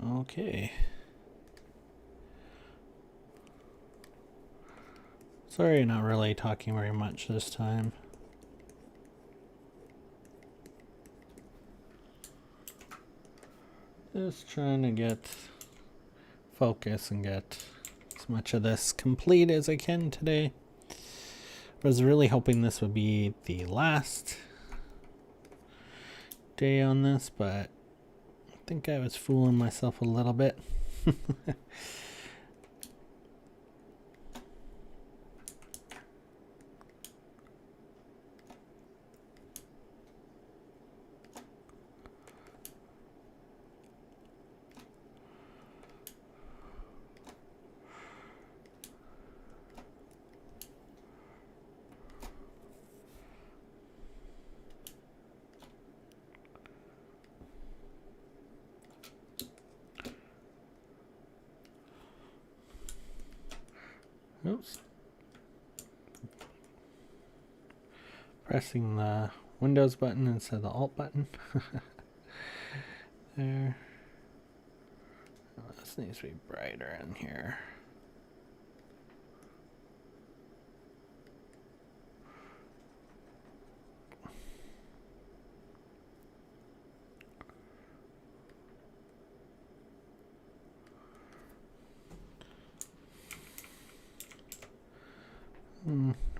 Okay. Sorry, not really talking very much this time. Just trying to get focus and get as much of this complete as I can today. I was really hoping this would be the last day on this, but I think I was fooling myself a little bit. Oops. Pressing the Windows button instead of the Alt button. There. Oh, this needs to be brighter in here.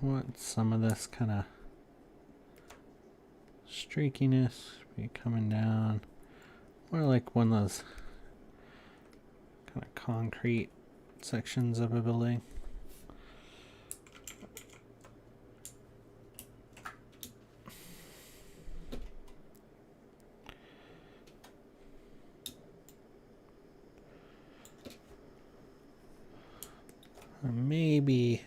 Want some of this kind of streakiness be coming down, more like one of those kind of concrete sections of a building. Or maybe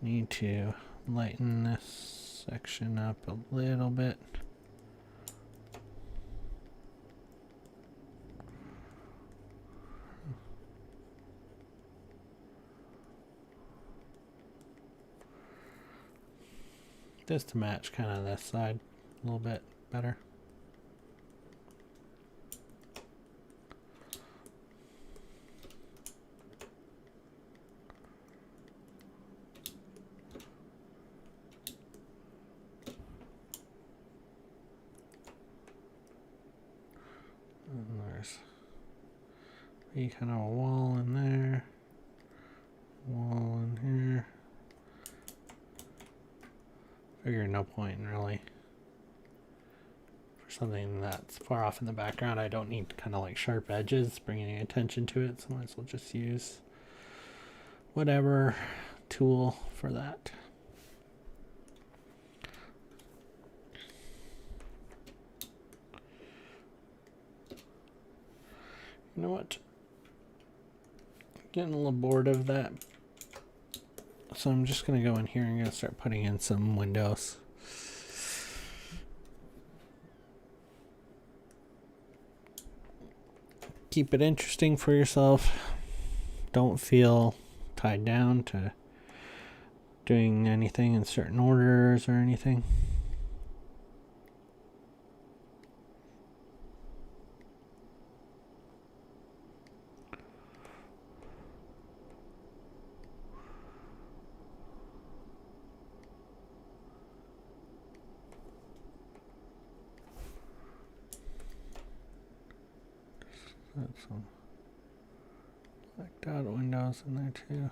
need to lighten this section up a little bit. Just to match kind of this side a little bit better. And there's be kind of a wall in there, wall in here. Figure no point in really, for something that's far off in the background, I don't need kind of like sharp edges bringing attention to it, so might as well just use whatever tool for that. You know what? Getting a little bored of that. So I'm just going to go in here and going to start putting in some windows. Keep it interesting for yourself. Don't feel tied down to doing anything in certain orders or anything. That's some blacked out windows in there too.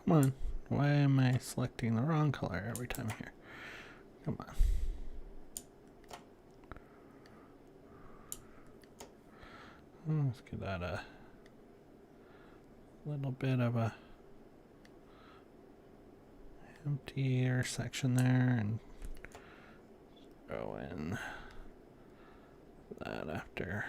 Come on. Why am I selecting the wrong color every time here? Come on. Let's get that a little bit of a emptier section there and throw in that after.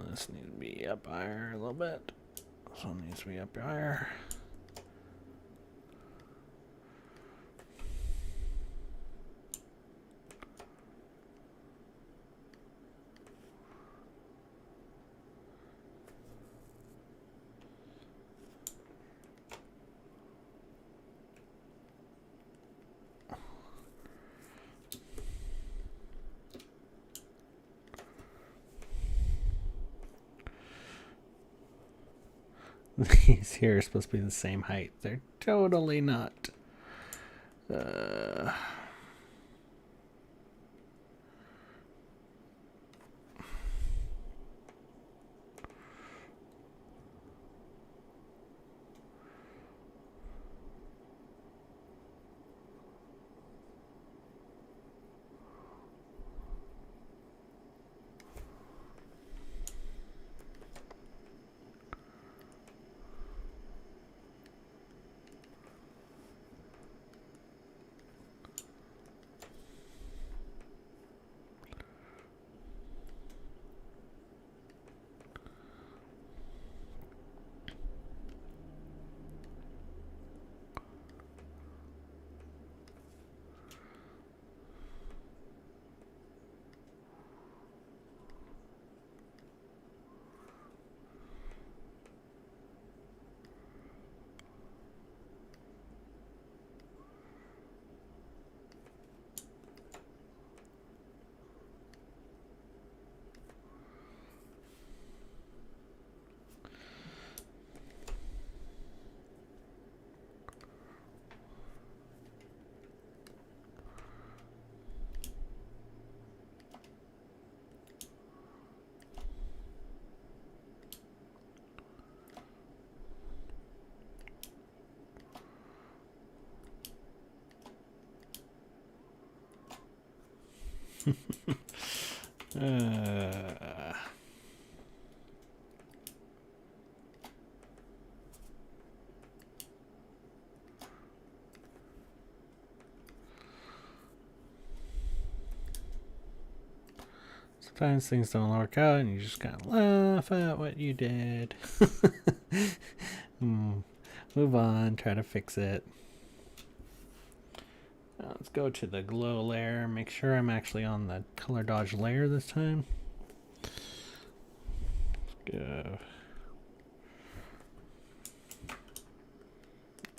This needs to be up higher a little bit. This one needs to be up higher. These here are supposed to be the same height. They're totally not. Sometimes things don't work out and you just gotta laugh at what you did. Move on, try to fix it. Now let's go to the glow layer. Make sure I'm actually on the color dodge layer this time. Let's go.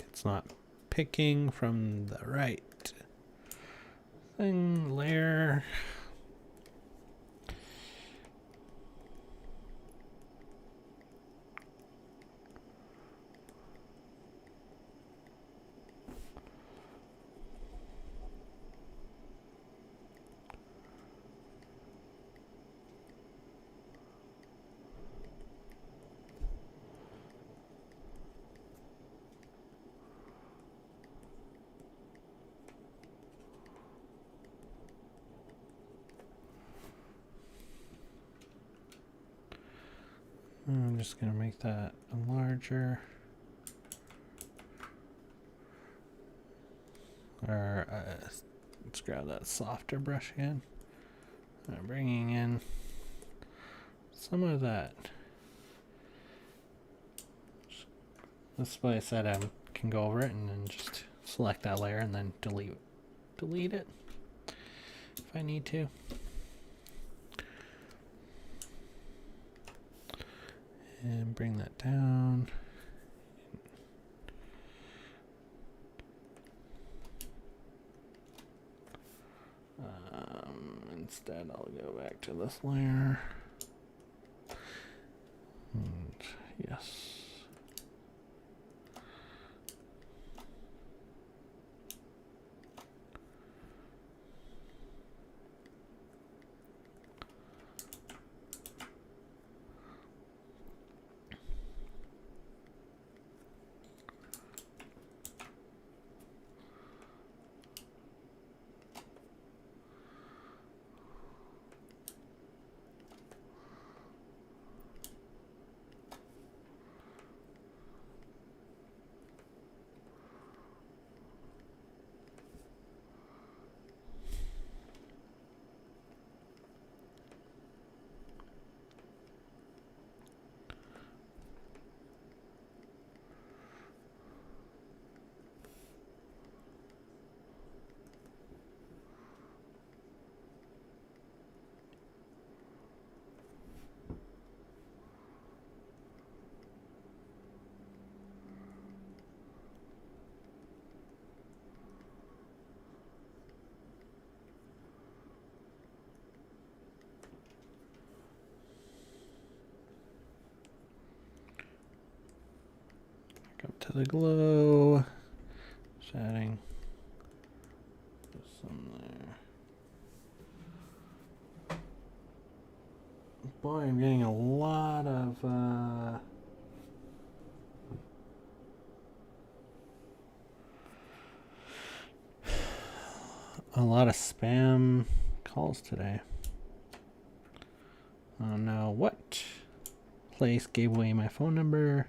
It's not picking from the right thing layer. I'm just going to make that larger. Or let's grab that softer brush again. I'm bringing in some of that. This is why I said I can go over it and then just select that layer and then delete it if I need to. And bring that down. Instead, I'll go back to this layer. And yes. to the glow. Just adding some there. Boy, I'm getting a lot of spam calls today. I don't know what place gave away my phone number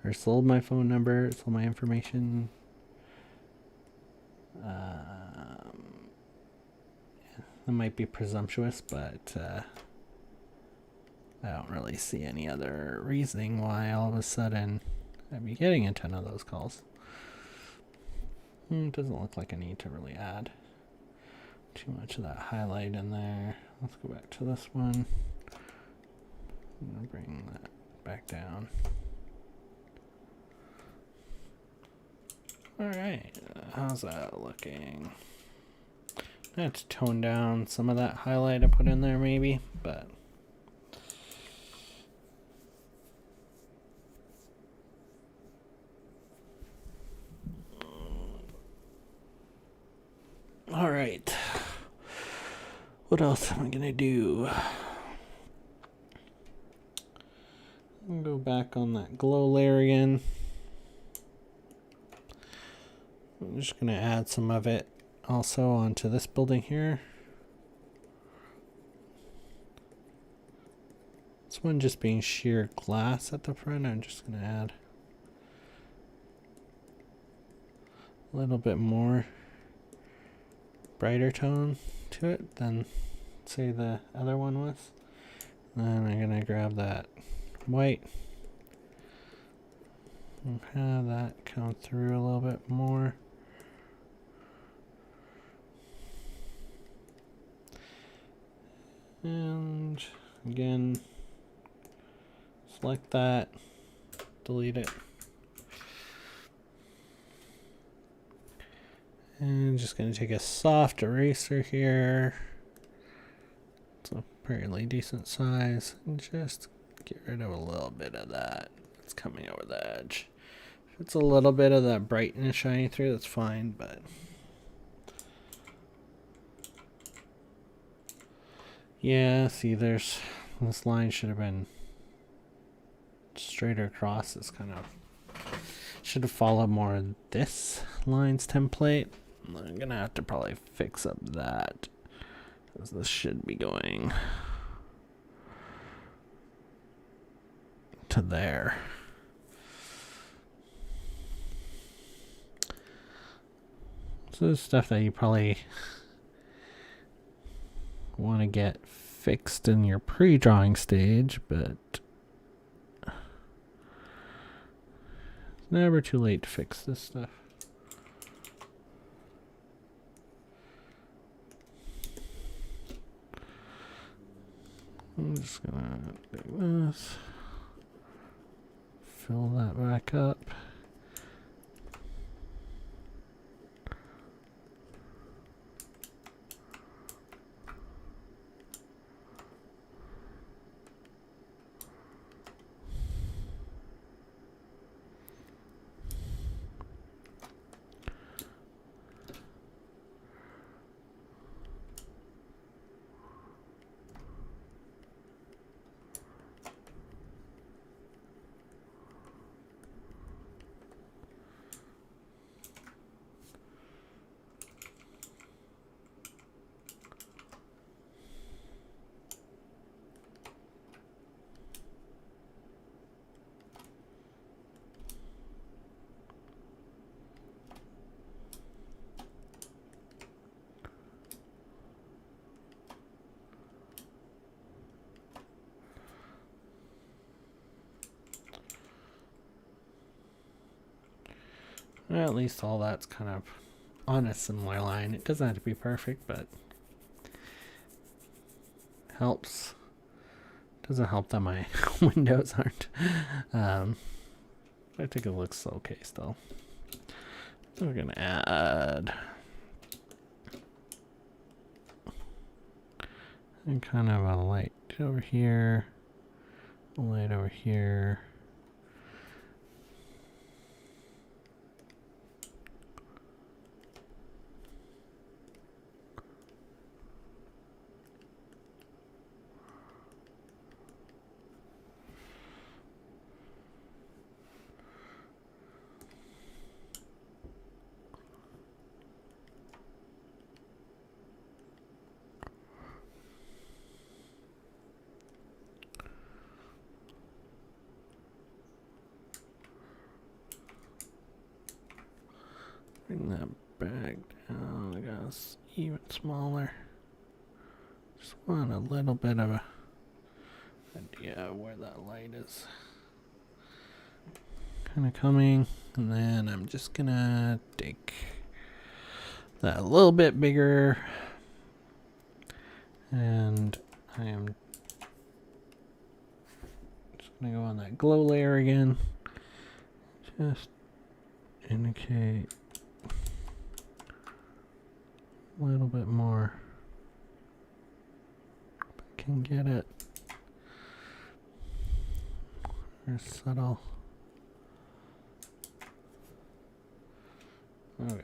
or sold my phone number, sold my information. That might be presumptuous, but I don't really see any other reasoning why all of a sudden I'd be getting a ton of those calls. It doesn't look like I need to really add too much of that highlight in there. Let's go back to this one. I'm going to bring that back down. Alright, how's that looking? I have to tone down some of that highlight I put in there maybe, but alright. What else am I gonna do? I'm gonna go back on that glow layer again. I'm just gonna add some of it also onto this building here. This one just being sheer glass at the front, I'm just gonna add a little bit more brighter tone to it than say the other one was. Then I'm gonna grab that white and have that come through a little bit more. And again, select that, delete it. And just going to take a soft eraser here. It's a fairly decent size. And just get rid of a little bit of that that's coming over the edge. If it's a little bit of that brightness shining through, that's fine, but yeah, see, there's this line should have been straighter across. This kind of should have followed more of this line's template. I'm gonna have to probably fix up that, because this should be going to there. So this is stuff that you probably want to get fixed in your pre-drawing stage, but it's never too late to fix this stuff. I'm just gonna do this, fill that back up. Well, at least all that's kind of on a similar line. It doesn't have to be perfect, but helps. Doesn't help that my windows aren't. I think it looks okay still. So we're gonna add and kind of a light over here, a light over here. Bring that back down, I guess, even smaller. Just want a little bit of a idea of where that light is kind of coming. And then I'm just gonna take that a little bit bigger. And I am just gonna go on that glow layer again. Just indicate a little bit more. If I can get it. Or subtle. Okay.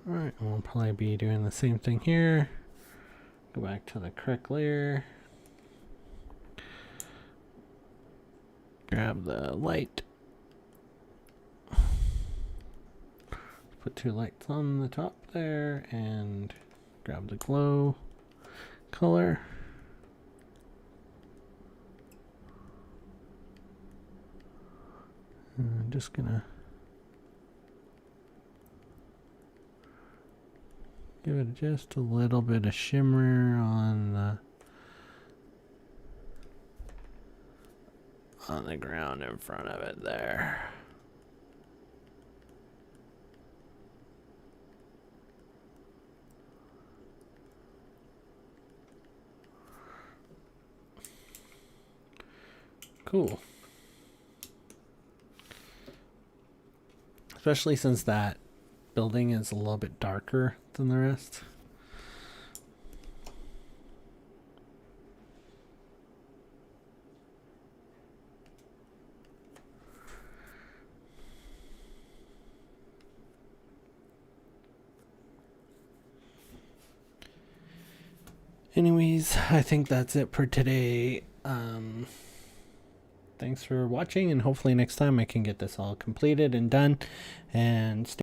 Alright, we'll probably be doing the same thing here. Go back to the correct layer. Grab the light. Put 2 lights on the top there and grab the glow color. I'm just gonna give it just a little bit of shimmer on the ground in front of it there. Cool. Especially since that building is a little bit darker than the rest. Anyways, I think that's it for today. Thanks for watching, and hopefully next time I can get this all completed and done. And stay